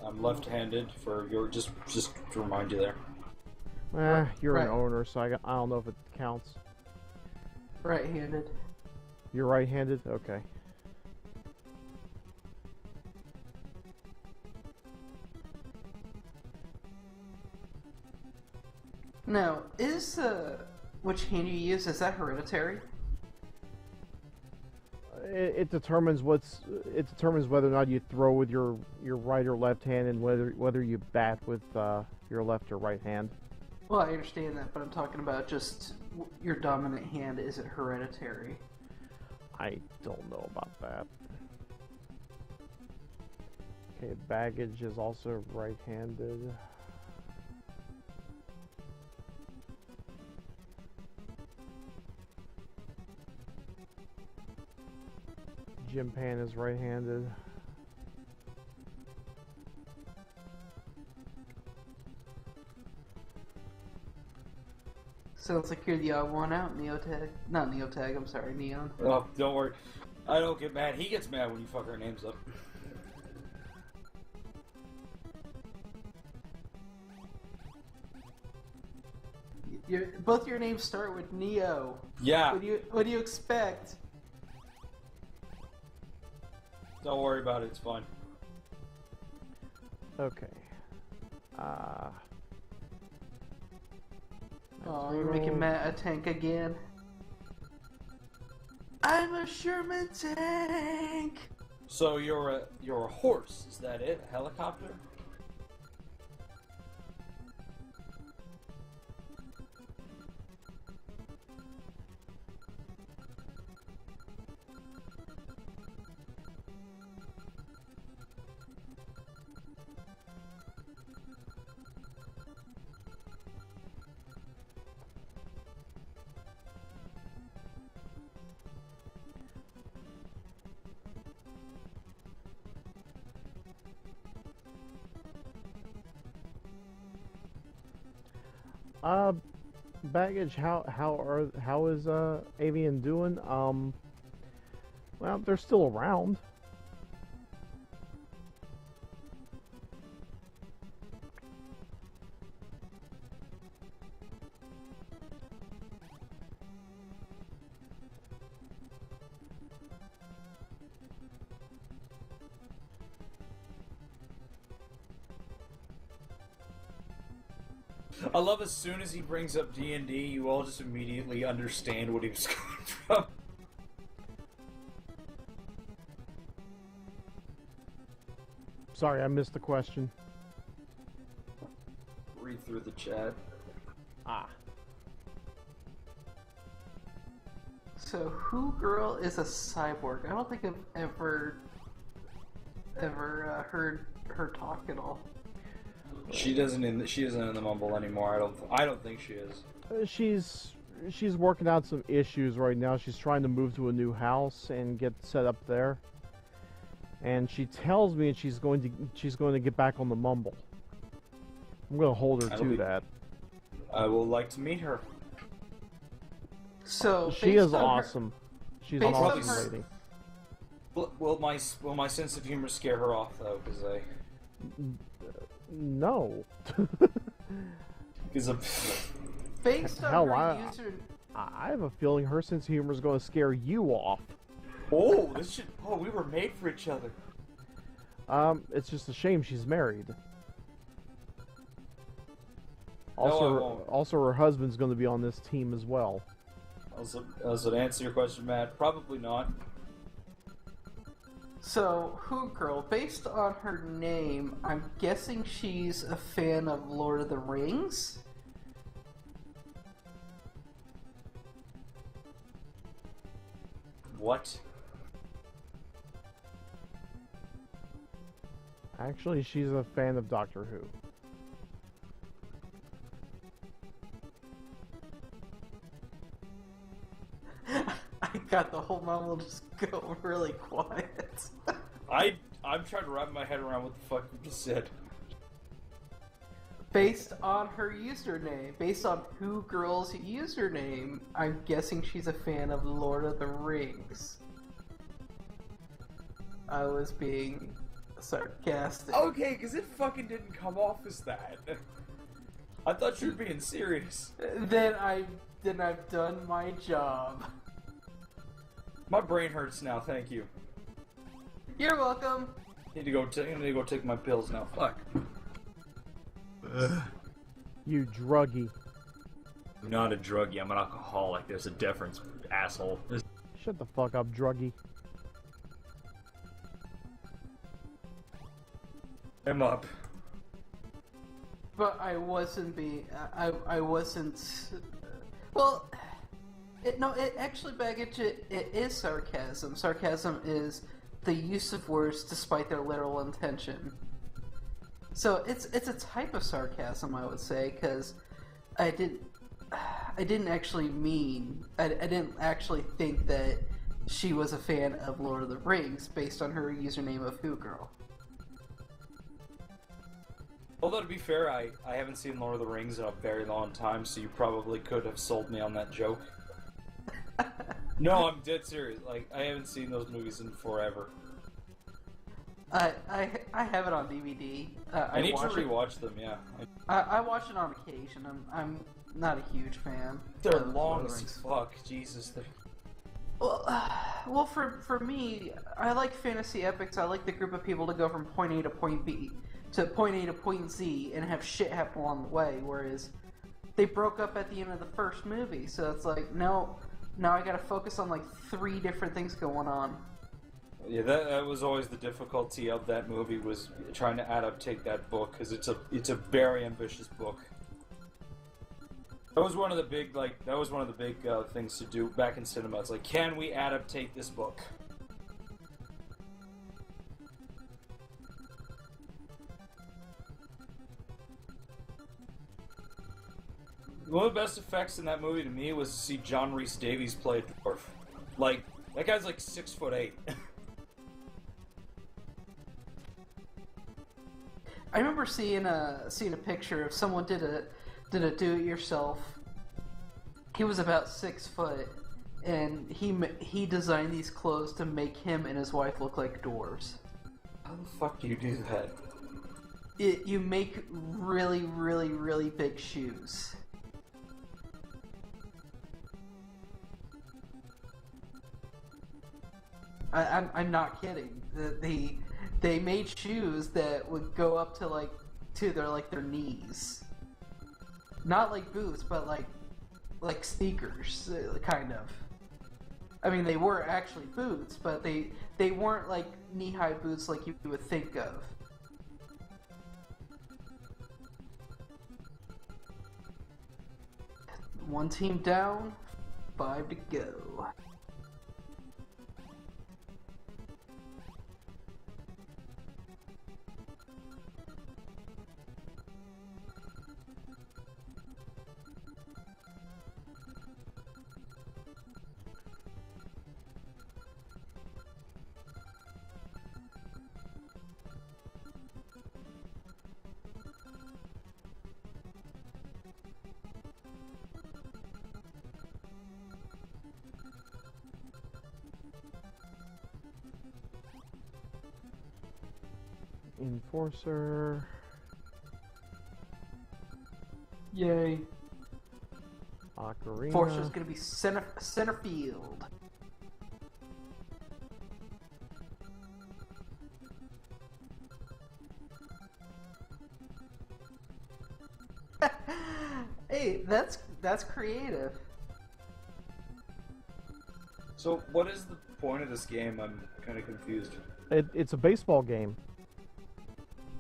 I'm left-handed for your just to remind you there.
You're
Right.
an owner, so I don't know if it counts.
Right-handed.
You're right-handed? Okay.
Now, which hand you use, is that hereditary?
It determines whether or not you throw with your right or left hand, and whether you bat with your left or right hand.
Well, I understand that, but I'm talking about just your dominant hand. Is it hereditary?
I don't know about that. Okay, baggage is also right-handed. Jim Pan is right-handed.
Sounds like you're the odd one out, Neotag. Not Neotag, I'm sorry, Neon.
Oh, don't worry. I don't get mad. He gets mad when you fuck our names up.
Both your names start with Neo.
Yeah.
What do you expect?
Don't worry about it. It's fine.
Okay.
Oh, you're making Matt a tank again. I'm a Sherman tank.
So you're a horse. Is that it? A helicopter?
Baggage. How is Avian doing? Well, they're still around.
I love as soon as he brings up D&D, you all just immediately understand what he was coming from.
Sorry, I missed the question.
Read through the chat.
Ah.
So, Who Girl is a cyborg. I don't think I've ever heard her talk at all.
She isn't in the mumble anymore. I don't think she is.
She's working out some issues right now. She's trying to move to a new house and get set up there. And she tells me she's going to get back on the mumble. I'm going to hold her to that.
I will like to meet her.
So
she is awesome. She's an awesome lady.
Will my sense of humor scare her off though? Because
no.
Because
based on her user,
I have a feeling her sense of humor is going to scare you off.
Oh, we were made for each other.
It's just a shame she's married. Also, her husband's going to be on this team as well.
Also, to answer your question, Matt, probably not.
So, Who Girl, based on her name, I'm guessing she's a fan of Lord of the Rings?
What?
Actually, she's a fan of Doctor Who.
I got the whole mumble just go really quiet.
I'm trying to wrap my head around what the fuck you just said.
Based on her username, based on Who Girl's username, I'm guessing she's a fan of Lord of the Rings. I was being sarcastic.
Okay, because it fucking didn't come off as that. I thought you were being serious.
Then I've done my job.
My brain hurts now. Thank you.
You're welcome.
I need to go take my pills now. Fuck.
You druggie.
I'm not a druggie. I'm an alcoholic. There's a difference, asshole.
Shut the fuck up, druggie.
I'm up.
But I wasn't being. I wasn't. Well, it actually, baggage. It is sarcasm. Sarcasm is the use of words despite their literal intention. So it's a type of sarcasm, I would say, because I didn't actually mean. I didn't actually think that she was a fan of Lord of the Rings based on her username of Who Girl.
Although, to be fair, I haven't seen Lord of the Rings in a very long time, so you probably could have sold me on that joke. No, I'm dead serious. Like, I haven't seen those movies in forever.
I have it on DVD.
I need to rewatch them, yeah.
I watch it on occasion. I'm not a huge fan.
They're long as fuck, Jesus.
Well, for me, I like fantasy epics. I like the group of people to go from point A to point B, to point A to point Z, and have shit happen along the way, whereas they broke up at the end of the first movie, so it's like, no, now I gotta focus on like 3 different things going on.
Yeah, that was always the difficulty of that movie, was trying to adaptate that book, because it's a very ambitious book. That was one of the big things to do back in cinema. It's like, can we adaptate this book? One of the best effects in that movie to me was to see John Rhys Davies play a dwarf. Like, that guy's like 6'8".
I remember seeing a picture of someone did a do-it-yourself. He was about 6 foot, and he designed these clothes to make him and his wife look like dwarves.
How the fuck do you do that?
You make really, really, really big shoes. I'm not kidding. They made shoes that would go up to their knees. Not like boots, but like sneakers, kind of. I mean, they were actually boots, but they weren't like knee-high boots like you would think of. One team down, 5 to go.
Enforcer.
Yay.
Ocarina.
Enforcer's gonna be center field. Hey, that's creative.
So, what is the point of this game? I'm kind of confused.
It's a baseball game.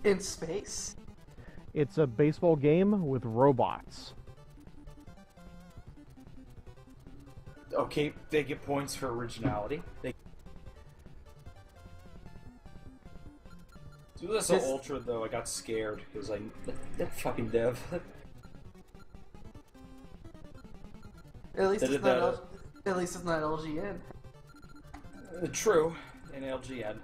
In space?
It's a baseball game with robots.
Okay, they get points for originality. So this
This-
Ultra, though, I got scared. It was like, that fucking dev.
At least
They
it's
did that,
not. At least it's not LGN.
True, in LGN.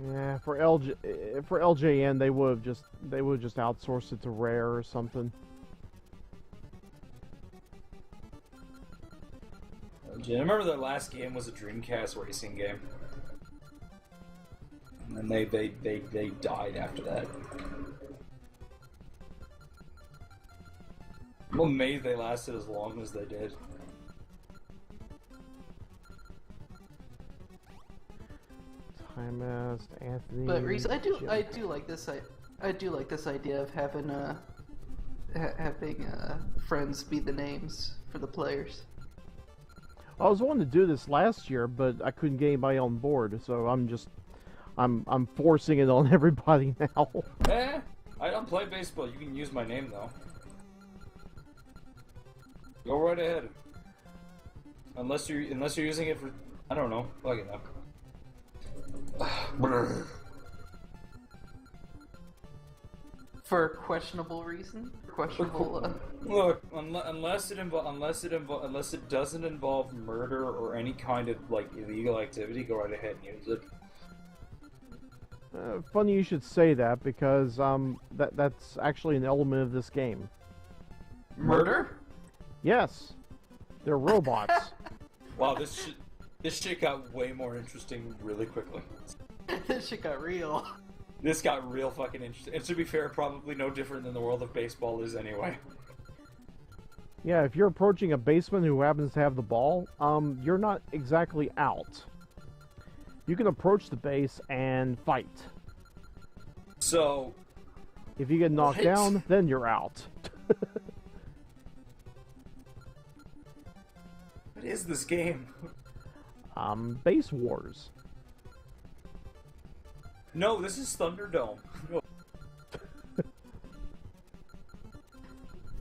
Yeah, for LJN they would just outsourced it to Rare or something.
I remember their last game was a Dreamcast racing game. And then they died after that. I'm amazed they lasted as long as they did.
Timest, Anthony.
But Reese, I do
Jim.
like this. I do like this idea of having friends be the names for the players.
I was wanting to do this last year, but I couldn't get anybody on board, so I'm forcing it on everybody now.
I don't play baseball. You can use my name though. Go right ahead. Unless you're using it for, I don't know. Fuck it up.
For a questionable reason? Questionable.
Look, unless it doesn't involve murder or any kind of like illegal activity, go right ahead and use it.
Funny you should say that because that's actually an element of this game.
Murder?
Yes, they're robots.
Wow, this shit got way more interesting really quickly.
This shit got real.
This got real fucking interesting. And to be fair, probably no different than the world of baseball is anyway.
Yeah, if you're approaching a baseman who happens to have the ball, you're not exactly out. You can approach the base and fight.
So,
If you get knocked
What?
down, then you're out.
what is this game?
Base Wars.
No, this is Thunderdome. No.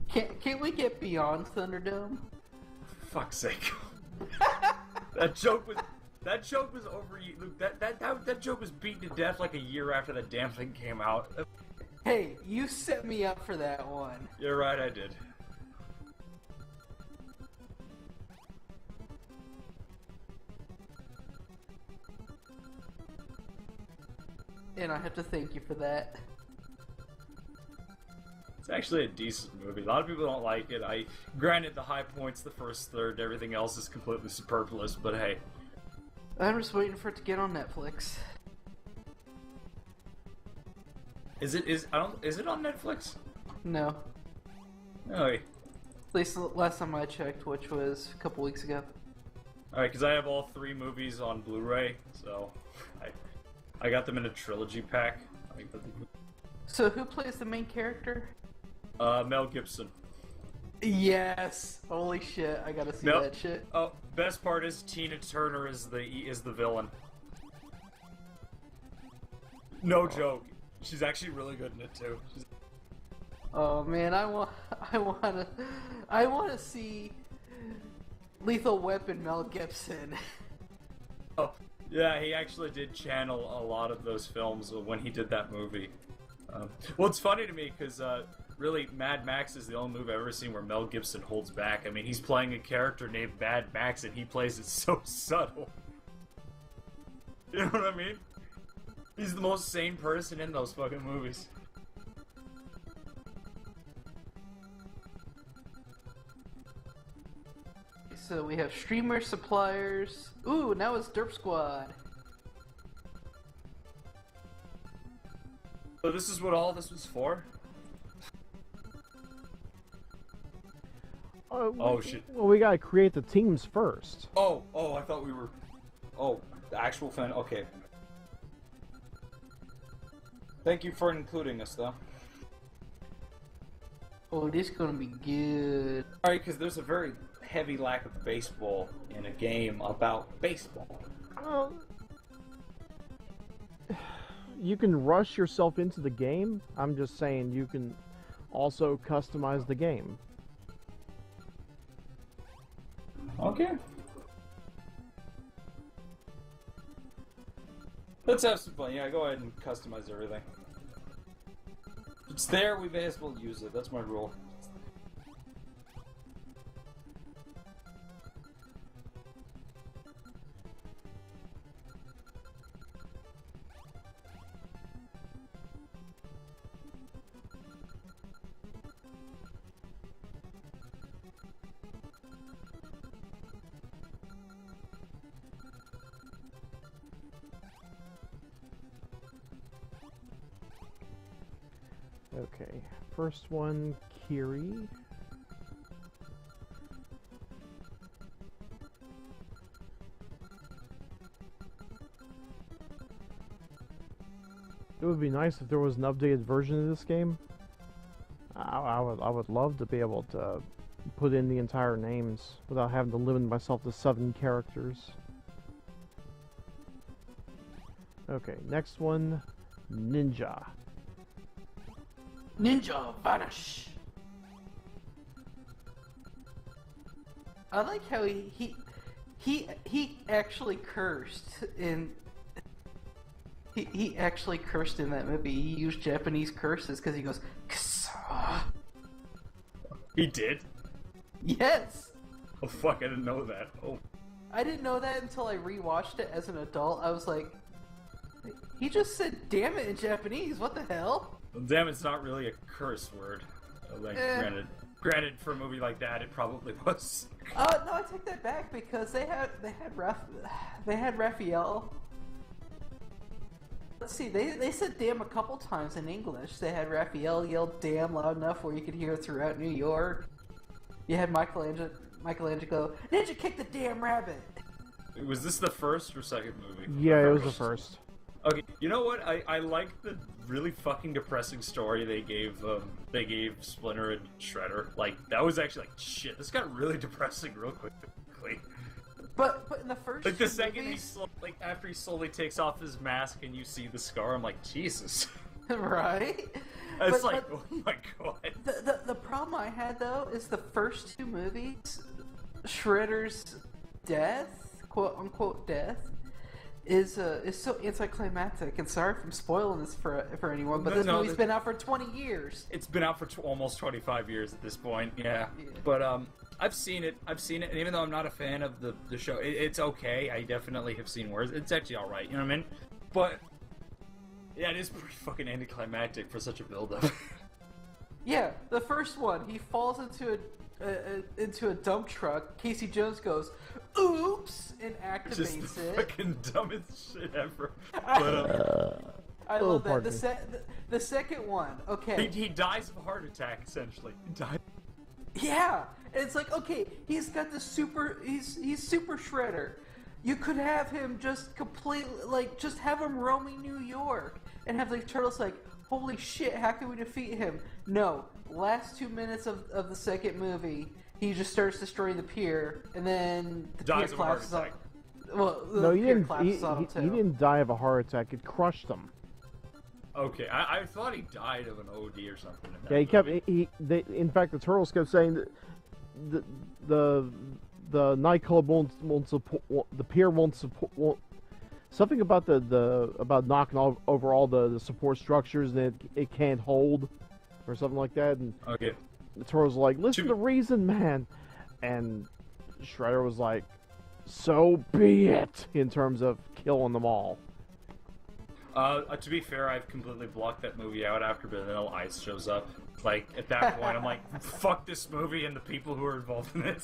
Can't we get beyond Thunderdome?
Fuck's sake. That joke was over. Luke, that joke was beaten to death like a year after that damn thing came out.
Hey, you set me up for that one.
You're right, I did.
And I have to thank you for that.
It's actually a decent movie. A lot of people don't like it. Granted, the high points, the first third, everything else is completely superfluous. But hey,
I'm just waiting for it to get on Netflix.
is it on Netflix?
No.
No.
At least the last time I checked, which was a couple weeks ago.
All right, because I have all 3 movies on Blu-ray, so I got them in a trilogy pack.
So who plays the main character?
Mel Gibson.
Yes! Holy shit, I gotta see that shit.
Oh, best part is Tina Turner is the villain. No joke. She's actually really good in it too.
Oh man, I want to see Lethal Weapon Mel Gibson.
Oh, yeah, he actually did channel a lot of those films when he did that movie. Well, it's funny to me because really, Mad Max is the only movie I've ever seen where Mel Gibson holds back. I mean, he's playing a character named Mad Max, and he plays it so subtle. You know what I mean? He's the most sane person in those fucking movies.
So we have streamer suppliers. Ooh, now it's Derp Squad.
So this is what all this was for? Oh shit.
Well, we gotta create the teams first.
Oh, I thought we were... Oh, the actual fan... Okay. Thank you for including us, though.
Oh, this is gonna be good.
Alright, because there's a very heavy lack of baseball in a game about baseball.
You can rush yourself into the game. I'm just saying you can also customize the game.
Okay. Let's have some fun. Yeah, go ahead and customize everything. It's there, we may as well use it. That's my rule.
Okay, first one, Kiri. It would be nice if there was an updated version of this game. I would love to be able to put in the entire names without having to limit myself to 7 characters. Okay, next one, Ninja.
Ninja vanish. I like how he actually cursed in. He actually cursed in that movie. He used Japanese curses because he goes, "Ksa."
He did?
Yes.
Oh fuck, I didn't know that. Oh.
I didn't know that until I rewatched it as an adult. I was like, he just said "damn it" in Japanese. What the hell?
Well, damn, it's not really a curse word. Like, granted, for a movie like that, it probably was.
Oh no, I take that back because they had Raphael. Let's see, they said "damn" a couple times in English. They had Raphael yell "damn" loud enough where you could hear it throughout New York. You had Michelangelo go, "Ninja kick the damn rabbit."
Was this the first or second movie?
Yeah, it was the first.
Okay, you know what? I like the really fucking depressing story they gave Splinter and Shredder. Like, that was actually like, shit, this got really depressing real quickly.
But in the first
like the
two
second
movies,
after he slowly takes off his mask and you see the scar, I'm like, Jesus.
right?
It's
But
oh my god.
the problem I had though is the first two movies, Shredder's death, quote unquote death, is so anticlimactic. And sorry if I'm spoiling this for anyone, but this movie's been out for 20 years.
It's been out for almost 25 years at this point. Yeah. But I've seen it, and even though I'm not a fan of the show, it's okay. I definitely have seen worse. It's actually all right. You know what I mean? But yeah, it is pretty fucking anticlimactic for such a build-up.
Yeah, the first one, he falls into a dump truck. Casey Jones goes, "Oops," and activates
Just the
it.
fucking dumbest shit ever. But
I love that. The second one, okay.
he dies of a heart attack essentially. He dies.
Yeah, and it's like, okay, he's got the he's Super Shredder. You could have him just completely, like, just have him roaming New York and have the Turtles like, holy shit, how can we defeat him? No, last 2 minutes of the second movie, he just starts destroying the pier, and then the
Dies
pier
of a heart
collapses on.
attack.
Well,
No,
the
he
pier
didn't.
collapses on him too.
He didn't die of a heart attack. It crushed him.
Okay, I thought he died of an OD or something. In that
Yeah, he kept.
movie.
In fact, the turtles kept saying that the nightclub won't support. The pier won't support. Something about about knocking over all the support structures and it can't hold, or something like that. And
Okay.
the turtles were like, listen to the reason, man. And Shredder was like, so be it, in terms of killing them all.
To be fair, I've completely blocked that movie out after Vanilla Ice shows up. Like, at that point, I'm like, fuck this movie and the people who are involved in it.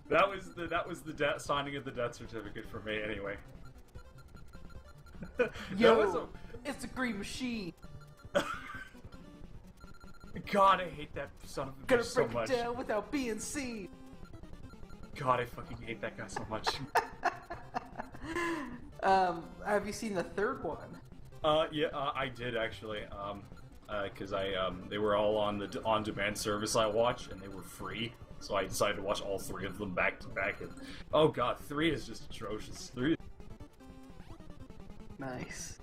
That was the signing of the death certificate for me, anyway.
Yo, it's a green machine.
God, I hate that son of a
Gonna
bitch so
break
much.
it down without being seen.
God, I fucking hate that guy so much.
Have you seen the third one?
Yeah, I did actually. Because they were all on the on-demand service I watched, and they were free. So I decided to watch all three of them back to back. And oh god, 3 is just atrocious. 3.
Nice.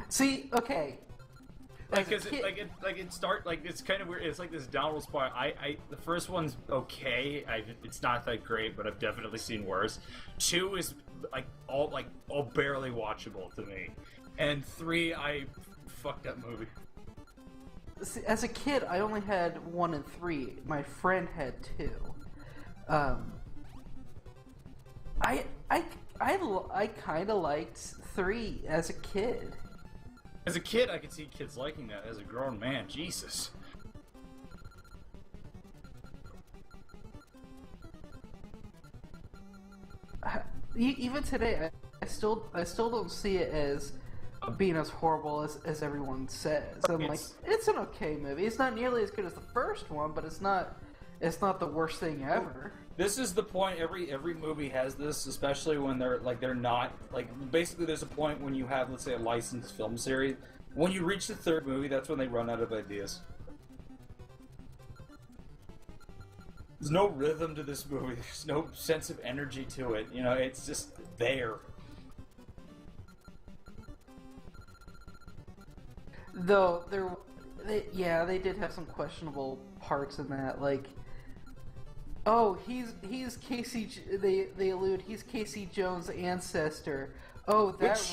See, okay.
It's kind of weird. It's like this downward spiral. The first one's okay. It's not that great, but I've definitely seen worse. 2 is all barely watchable to me, and 3, I fucked that movie.
See, as a kid, I only had 1 and 3. My friend had 2. I kind of liked 3 as a kid.
As a kid, I could see kids liking that. As a grown man, Jesus.
Even today, I still don't see it as being as horrible as everyone says. I'm like, it's an okay movie. It's not nearly as good as the first one, but it's not the worst thing ever.
This is the point. Every movie has this, especially when they're not basically. There's a point when you have, let's say, a licensed film series. When you reach the third movie, that's when they run out of ideas. There's no rhythm to this movie. There's no sense of energy to it. You know, it's just there.
Though they did have some questionable parts in that, like, oh, he's Casey. They allude he's Casey Jones' ancestor. Oh, that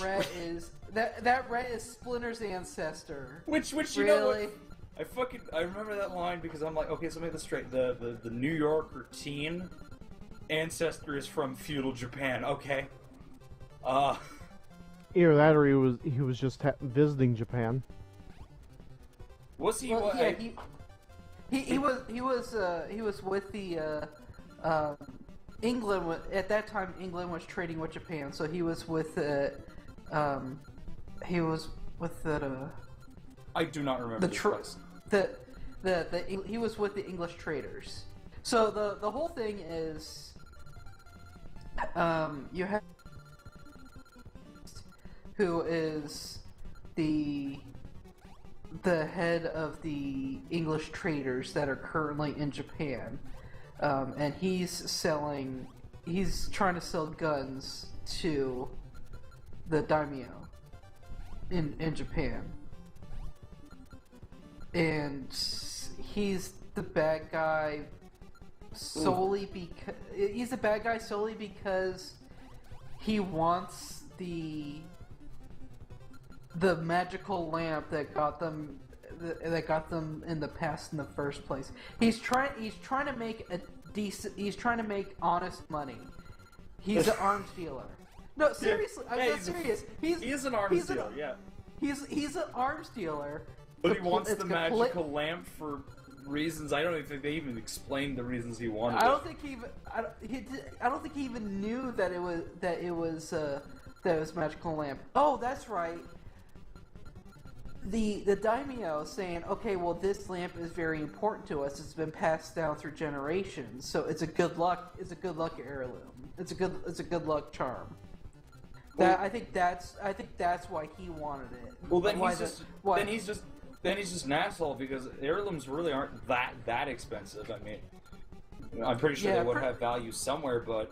rat is Splinter's ancestor.
Which
really?
You know what? I remember that line because I'm like, okay, so make this straight. The New Yorker teen ancestor is from feudal Japan. Okay.
Either that or he was just visiting Japan.
Was he?
Well, yeah, he was with the England. At that time, England was trading with Japan, so he was with the.
I do not remember
he was with the English traders. So the whole thing is, you have who is the head of the English traders that are currently in Japan, and he's trying to sell guns to the daimyo in Japan, and he's the bad guy solely because he wants the magical lamp that got them in the past in the first place. He's trying to make honest money. He's an arms dealer. No, seriously, I'm not serious.
He is an arms dealer, yeah.
He's an arms dealer.
But he wants the magical lamp for reasons. I don't even think they even explained the reasons he wanted.
I don't think he even knew that it was magical lamp. Oh, that's right. The daimyo saying, okay, well, this lamp is very important to us. It's been passed down through generations, so it's a good luck heirloom. It's a good luck charm. I think that's why he wanted it.
Well, then he's just an asshole because heirlooms really aren't that expensive. I mean, I'm pretty sure they would have value somewhere, but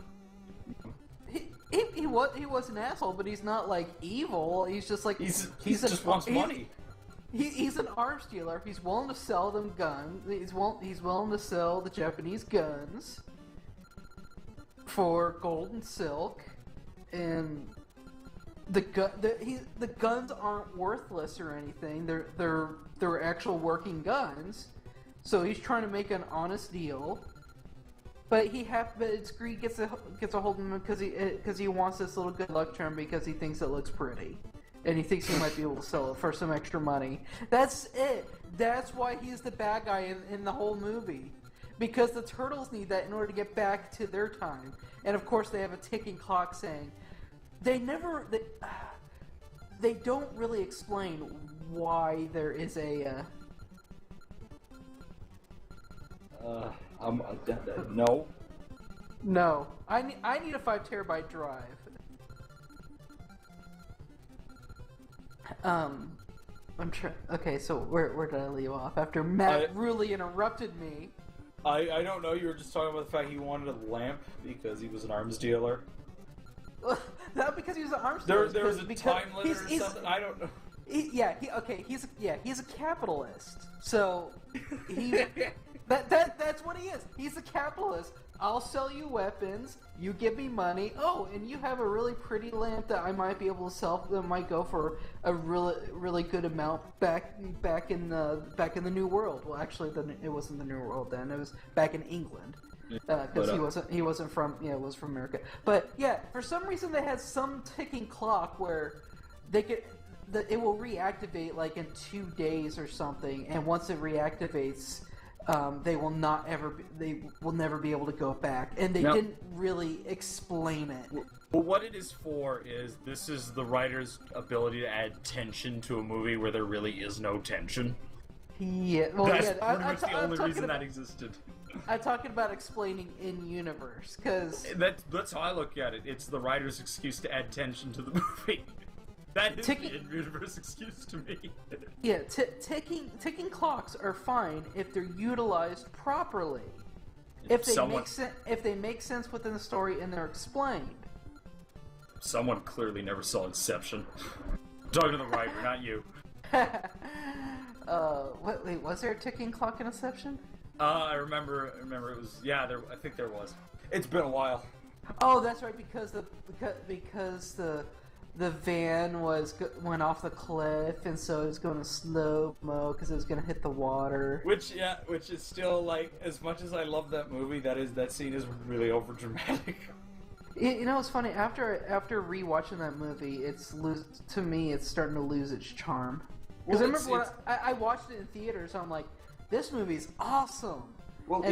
he he was an asshole, but he's not like evil. He's just like
He just wants money.
He's an arms dealer. He's willing to sell them guns. He's willing to sell the Japanese guns for gold and silk, and the guns aren't worthless or anything. They're actual working guns. So he's trying to make an honest deal. But it's greed gets a hold of him because he wants this little good luck charm because he thinks it looks pretty, and he thinks he might be able to sell it for some extra money. That's it. That's why he's the bad guy in the whole movie, because the turtles need that in order to get back to their time. And of course, they have a ticking clock saying they don't really explain why there is a.
No.
No, I need a 5 terabyte drive. I'm trying. Okay, so where did I leave off? After Matt really interrupted me.
I don't know. You were just talking about the fact he wanted a lamp because he was an arms dealer.
Not because he was an arms dealer.
There was a time limit or something. I don't know.
He's a capitalist. So that's what he is. He's a capitalist. I'll sell you weapons. You give me money. Oh, and you have a really pretty lamp that I might be able to sell. That might go for a really good amount back in the New World. Well, actually, it wasn't the New World then. It was back in England. Because he wasn't from it was from America. But yeah, for some reason they had some ticking clock where it will reactivate like in 2 days or something, and once it reactivates, they will never be able to go back, and they didn't really explain it.
Well, what it is for is this is the writer's ability to add tension to a movie where there really is no tension.
Yeah, well,
that's pretty much the only reason that existed.
I'm talking about explaining in universe, because
that's how I look at it. It's the writer's excuse to add tension to the movie. That is the in-universe excuse to me.
Yeah, ticking clocks are fine if they're utilized properly. If they make sense within the story and they're explained.
Someone clearly never saw Inception. I'm talking to the writer, not you.
Wait, was there a ticking clock in Inception?
I remember it was, I think there was.
It's been a while.
Oh, that's right, because the van went off the cliff, and so it was going to slow-mo because it was going to hit the water.
Which is still, like, as much as I love that movie, that scene is really over-dramatic.
You know, it's funny, after rewatching that movie, it's starting to lose its charm. Because I remember I watched it in theaters, so I'm like, this movie's awesome!
Well,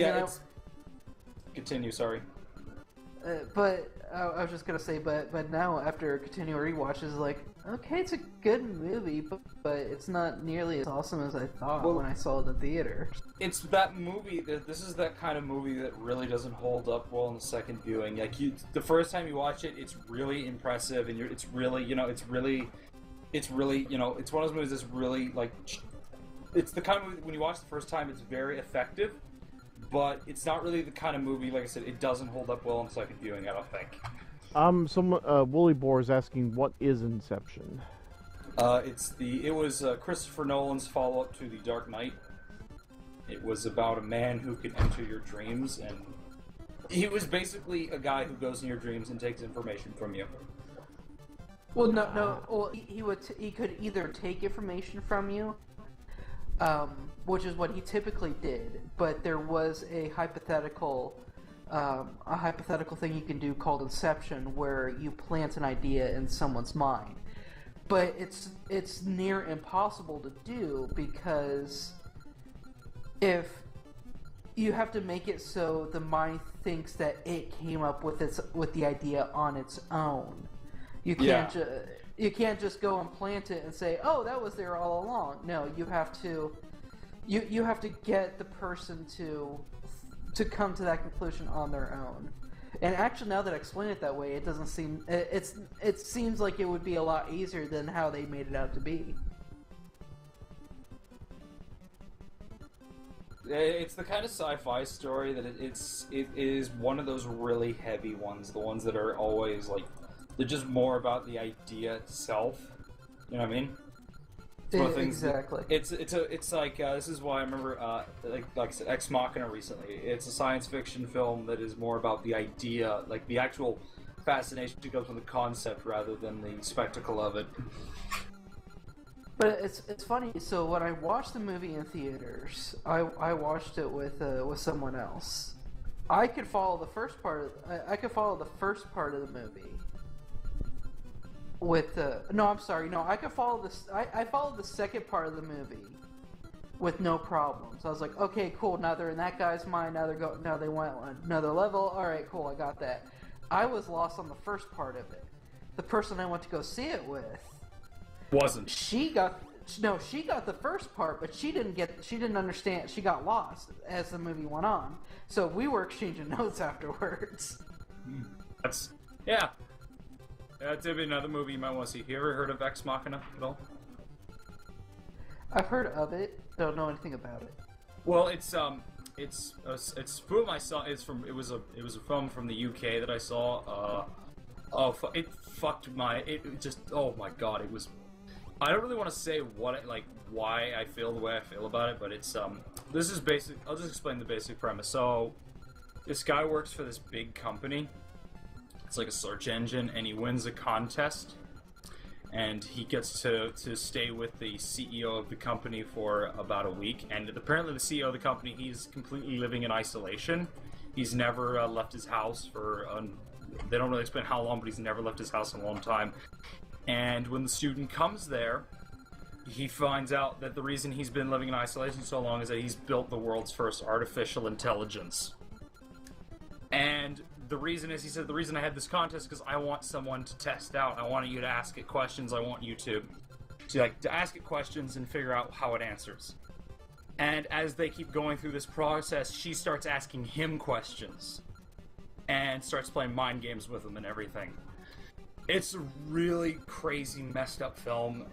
continue, sorry.
But I was just gonna say, but now after continuing rewatches, it's like, okay, it's a good movie, but it's not nearly as awesome as I thought when I saw it in the theater.
It's that movie. This is that kind of movie that really doesn't hold up well in the second viewing. Like the first time you watch it, it's really impressive, and it's really one of those movies that's really like. It's the kind of movie when you watch the first time, it's very effective. But it's not really the kind of movie, like I said, it doesn't hold up well in second viewing, I don't think.
Wooly Boar is asking, what is Inception?
It was Christopher Nolan's follow-up to The Dark Knight. It was about a man who could enter your dreams, and he was basically a guy who goes in your dreams and takes information from you.
Well, no. Well, he could either take information from you, which is what he typically did, but there was a hypothetical thing you can do called Inception, where you plant an idea in someone's mind. But it's near impossible to do, because if you have to make it so the mind thinks that it came up with the idea on its own. You can't just go and plant it and say, "Oh, that was there all along." No, you have to get the person to come to that conclusion on their own. And actually, now that I explain it that way, it doesn't seem it seems like it would be a lot easier than how they made it out to be.
It's the kind of sci-fi story that it is one of those really heavy ones, the ones that are always like They're just more about the idea itself. You know what I mean? It's one of the things
Exactly.
It's like this is why I remember like I said, Ex Machina recently. It's a science fiction film that is more about the idea, like the actual fascination that comes from the concept rather than the spectacle of it.
But it's funny. So when I watched the movie in theaters, I watched it with someone else. I could follow the first part. I could follow the first part of the movie. With no, I'm sorry. No, I could follow this. I followed the second part of the movie with no problems. I was like, okay, cool. Now they're in that guy's mind. Now they went on another level. All right, cool. I got that. I was lost on the first part of it. The person I went to go see it with
Wasn't.
she got the first part, but she didn't understand. She got lost as the movie went on. So we were exchanging notes afterwards.
That's yeah. That's maybe another movie you might want to see. You ever heard of Ex Machina at all?
I've heard of it. Don't know anything about it.
Well, it's a film I saw. It was a film from the UK that I saw. It just oh my god, it was. I don't really want to say why I feel the way I feel about it, but it's this is basic. I'll just explain the basic premise. So, this guy works for this big company. It's like a search engine, and he wins a contest, and he gets to stay with the CEO of the company for about a week. And apparently, the CEO of the company, he's completely living in isolation. He's never left his house for. They don't really explain how long, but he's never left his house in a long time. And when the student comes there, he finds out that the reason he's been living in isolation so long is that he's built the world's first artificial intelligence. And the reason is, he said, the reason I had this contest is because I want someone to test out. I want you to ask it questions. I want you to ask it questions and figure out how it answers. And as they keep going through this process, she starts asking him questions and starts playing mind games with him and everything. It's a really crazy, messed up film.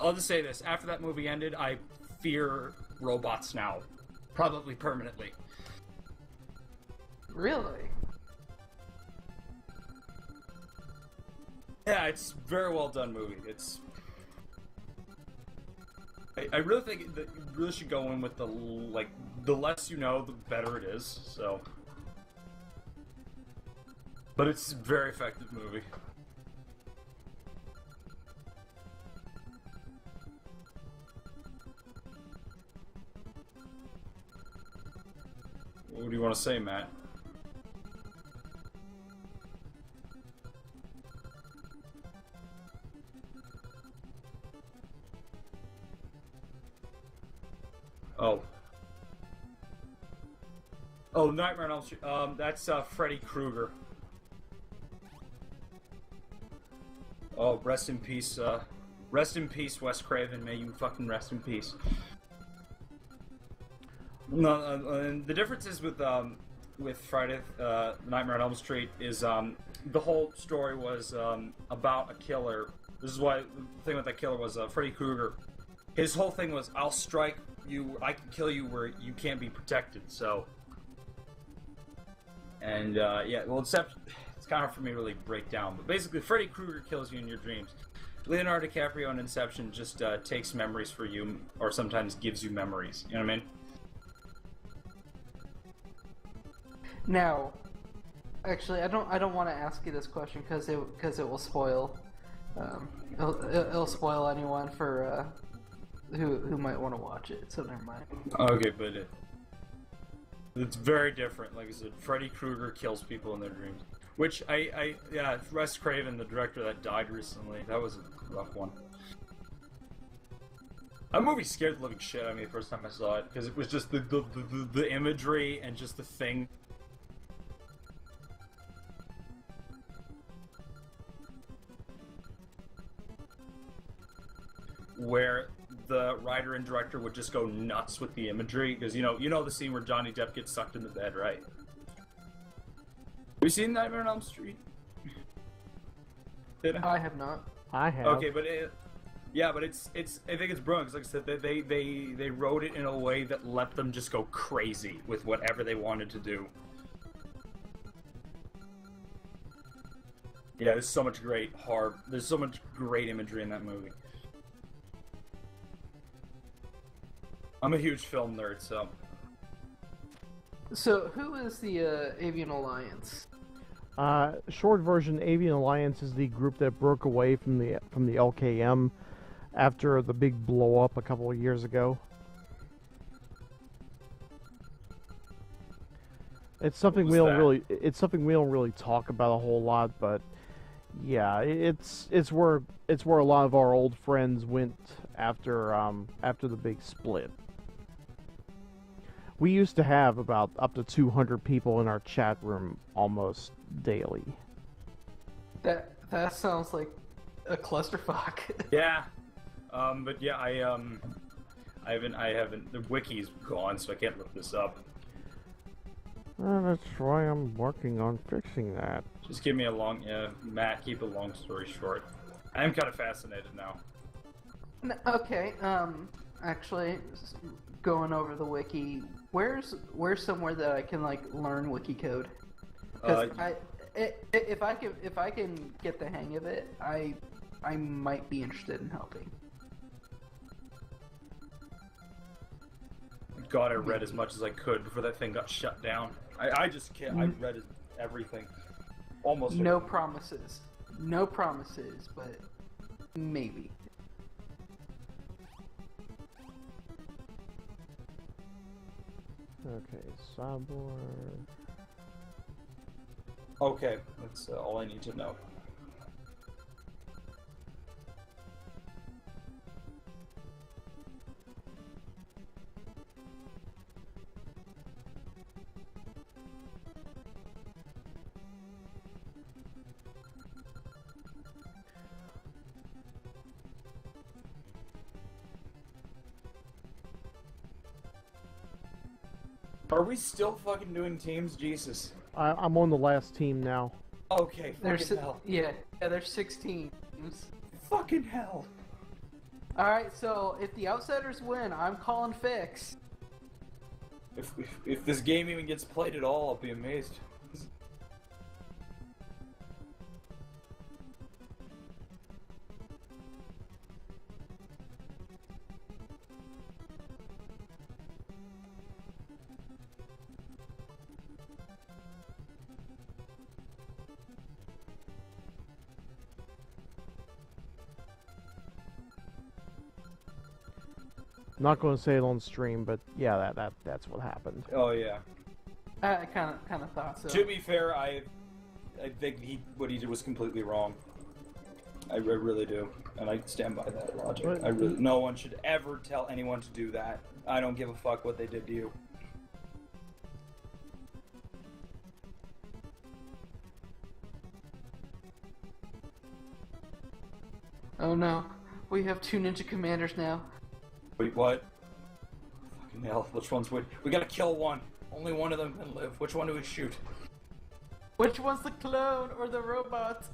I'll just say this. After that movie ended, I fear robots now. Probably permanently.
Really?
Yeah, it's a very well done movie. I really think that you really should go in with the less you know, the better it is, so. But it's a very effective movie. What do you want to say, Matt? Oh, Nightmare on Elm Street. That's Freddy Krueger. Oh, rest in peace, Wes Craven. May you fucking rest in peace. No, and the difference is with Friday, Nightmare on Elm Street is the whole story was about a killer. This is why the thing with that killer was Freddy Krueger. His whole thing was, I'll strike you, I can kill you where you can't be protected. So, and yeah, well, it's kind of hard for me to really break down, but basically, Freddy Krueger kills you in your dreams. Leonardo DiCaprio in Inception just takes memories for you, or sometimes gives you memories. You know what I mean?
Now, actually, I don't want to ask you this question because it will spoil. It'll spoil anyone for who might want to watch it. So never mind.
Okay, but it's very different. Like I said, Freddy Krueger kills people in their dreams. Which yeah, Wes Craven, the director that died recently, that was a rough one. That movie scared the living shit out of me the first time I saw it because it was just the imagery and just the thing. Where the writer and director would just go nuts with the imagery, because you know the scene where Johnny Depp gets sucked in the bed, right? Have you seen Nightmare on Elm Street?
I have not.
I have.
Okay, but it's I think it's brilliant because, like I said, they wrote it in a way that let them just go crazy with whatever they wanted to do. Yeah, there's so much great There's so much great imagery in that movie. I'm a huge film nerd, so.
So, who is the Avian Alliance?
Short version, Avian Alliance is the group that broke away from the LKM after the big blow up a couple of years ago. It's something we don't really talk about a whole lot, but yeah, it's where a lot of our old friends went after the big split. We used to have about up to 200 people in our chat room almost daily.
That sounds like a clusterfuck.
Yeah, but yeah, I haven't. The wiki's gone, so I can't look this up.
That's why I'm working on fixing that.
Just give me a long, Matt. Keep a long story short. I'm kind of fascinated now.
Okay, actually, going over the wiki, where's somewhere that I can like learn wiki code? Because if I can get the hang of it, I might be interested in helping.
God, I read as much as I could before that thing got shut down. I just can't. I read everything. Almost everything.
No promises, but maybe.
Okay, Cyborg.
Okay, that's all I need to know. Are we still fucking doing teams? Jesus.
I'm on the last team now.
Okay, fucking hell.
Yeah, there's 6 teams.
Fucking hell.
Alright, so if the Outsiders win, I'm calling fix.
If this game even gets played at all, I'll be amazed.
Not going to say it on stream, but yeah, that's what happened.
Oh yeah.
I kind of thought so.
To be fair, I think what he did was completely wrong. I really do, and I stand by that logic. No one should ever tell anyone to do that. I don't give a fuck what they did to you.
Oh no, we have 2 ninja commanders now.
Wait, what? Fucking hell, which one's which? We gotta kill one. Only one of them can live. Which one do we shoot?
Which one's the clone or the robot?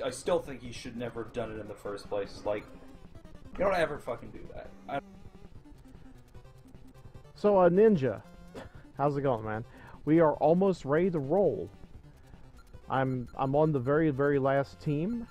I still think he should never have done it in the first place. Like, you don't ever fucking do that.
So, Ninja, how's it going, man? We are almost ready to roll. I'm on the very, very last team.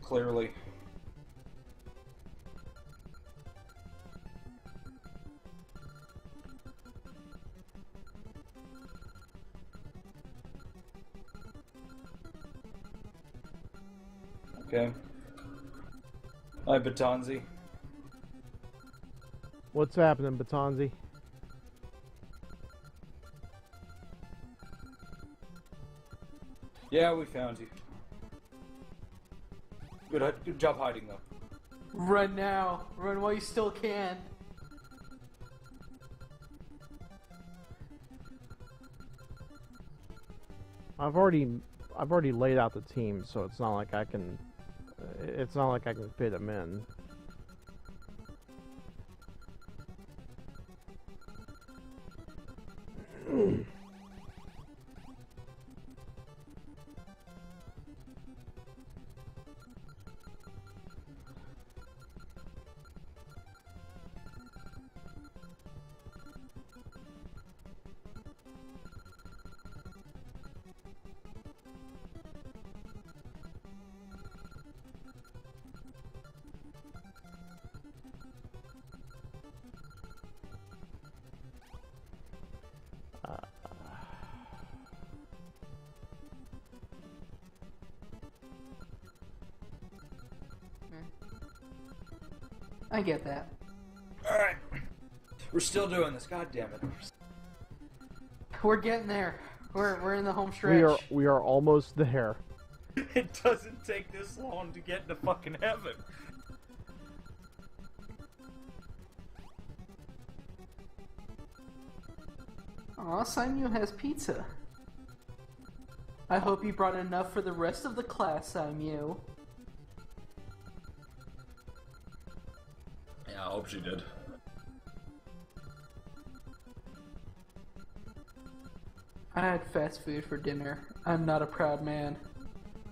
Clearly. Okay. Hi, Batonzi.
What's happening, Batonzi?
Yeah, we found you. Good job hiding, though.
Run now. Run while you still can.
I've already laid out the team, so it's not like I can fit them in.
I get that.
Alright. We're still doing this, god damn it.
We're getting there. We're in the home stretch.
We are almost there.
It doesn't take this long to get into fucking heaven.
Aw, Scimew has pizza. I hope you brought enough for the rest of the class, Scimew.
Yeah, I hope she did.
I had fast food for dinner. I'm not a proud man.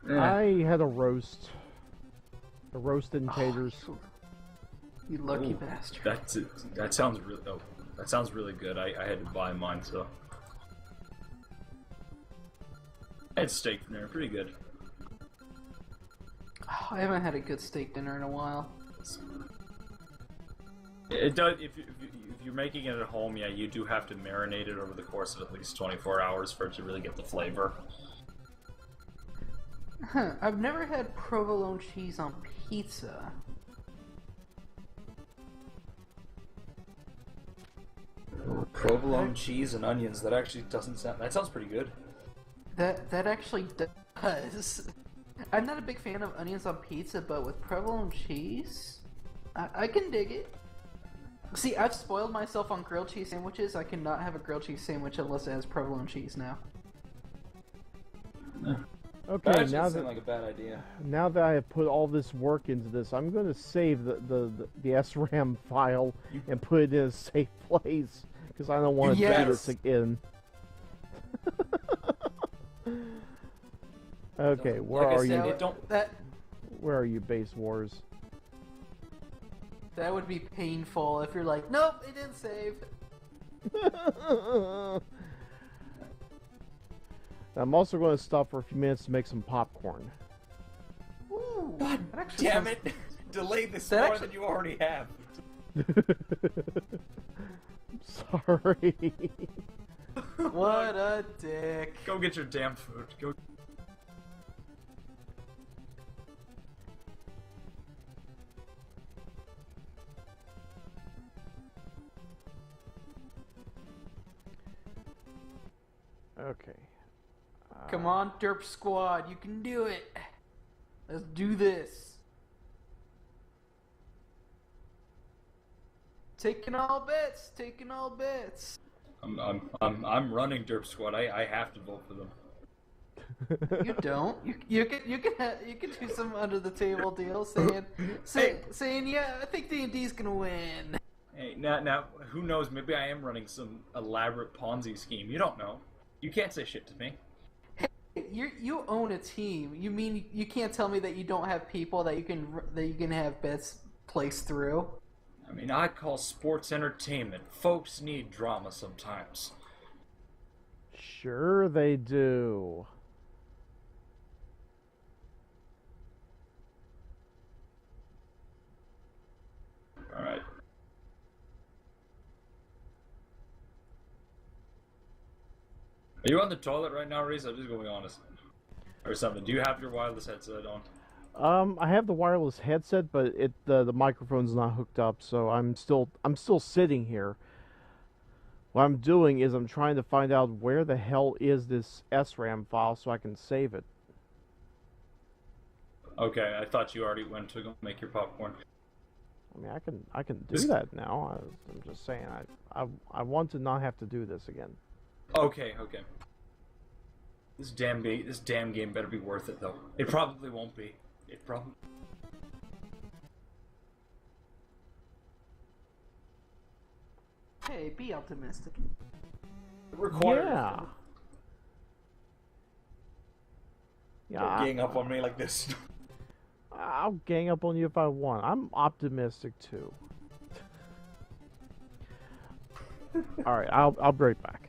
I had a roast. A roasted and taters.
You lucky
Ooh,
bastard.
That's it. That sounds really. Oh, that sounds really good. I had to buy mine, so. I had steak from there. Pretty good.
Oh, I haven't had a good steak dinner in a while.
It does. If you're making it at home, yeah, you do have to marinate it over the course of at least 24 hours for it to really get the flavor.
Huh, I've never had provolone cheese on pizza.
Provolone cheese and onions. That actually doesn't sound. That sounds pretty good.
That actually does. I'm not a big fan of onions on pizza, but with provolone cheese, I can dig it. See, I've spoiled myself on grilled cheese sandwiches. I cannot have a grilled cheese sandwich unless it has provolone cheese now.
Okay,
That
now
doesn't
that
sound like a bad idea.
now that I have put all this work into this, I'm going to save the SRAM file and put it in a safe place because I don't want to do this again. Okay, where
Like I
are
said,
you?
it don't.
Where are you, Base Wars?
That would be painful if you're like, nope, it didn't save.
I'm also going to stop for a few minutes to make some popcorn.
Ooh,
God
that actually
damn
sounds-
it! Delay this
That
more
actually-
than you already have.
Sorry.
What a dick.
Go get your damn food. Go.
Okay.
Come on, Derp Squad, you can do it. Let's do this. Taking all bets, taking all bets.
I'm running Derp Squad. I have to vote for them.
You don't. You can do some under the table deal saying yeah, I think D&D's gonna win.
Hey, now, who knows? Maybe I am running some elaborate Ponzi scheme. You don't know. You can't say shit to me.
You own a team. You mean you can't tell me that you don't have people that you can have bets placed through?
I mean, I call sports entertainment. Folks need drama sometimes.
Sure they do.
Alright. Are you on the toilet right now, Reese? I'm just going to be honest. Or something. Do you have your wireless headset on?
I have the wireless headset, but the microphone's not hooked up, so I'm still sitting here. What I'm doing is I'm trying to find out where the hell is this SRAM file so I can save it.
Okay, I thought you already went to go make your popcorn.
I mean, I can do that now. I'm just saying, I want to not have to do this again.
Okay. This damn game better be worth it, though. It probably won't be. It probably.
Hey, be optimistic.
Yeah. Yeah.
Don't gang up on me like this.
I'll gang up on you if I want. I'm optimistic too. All right, I'll be right back.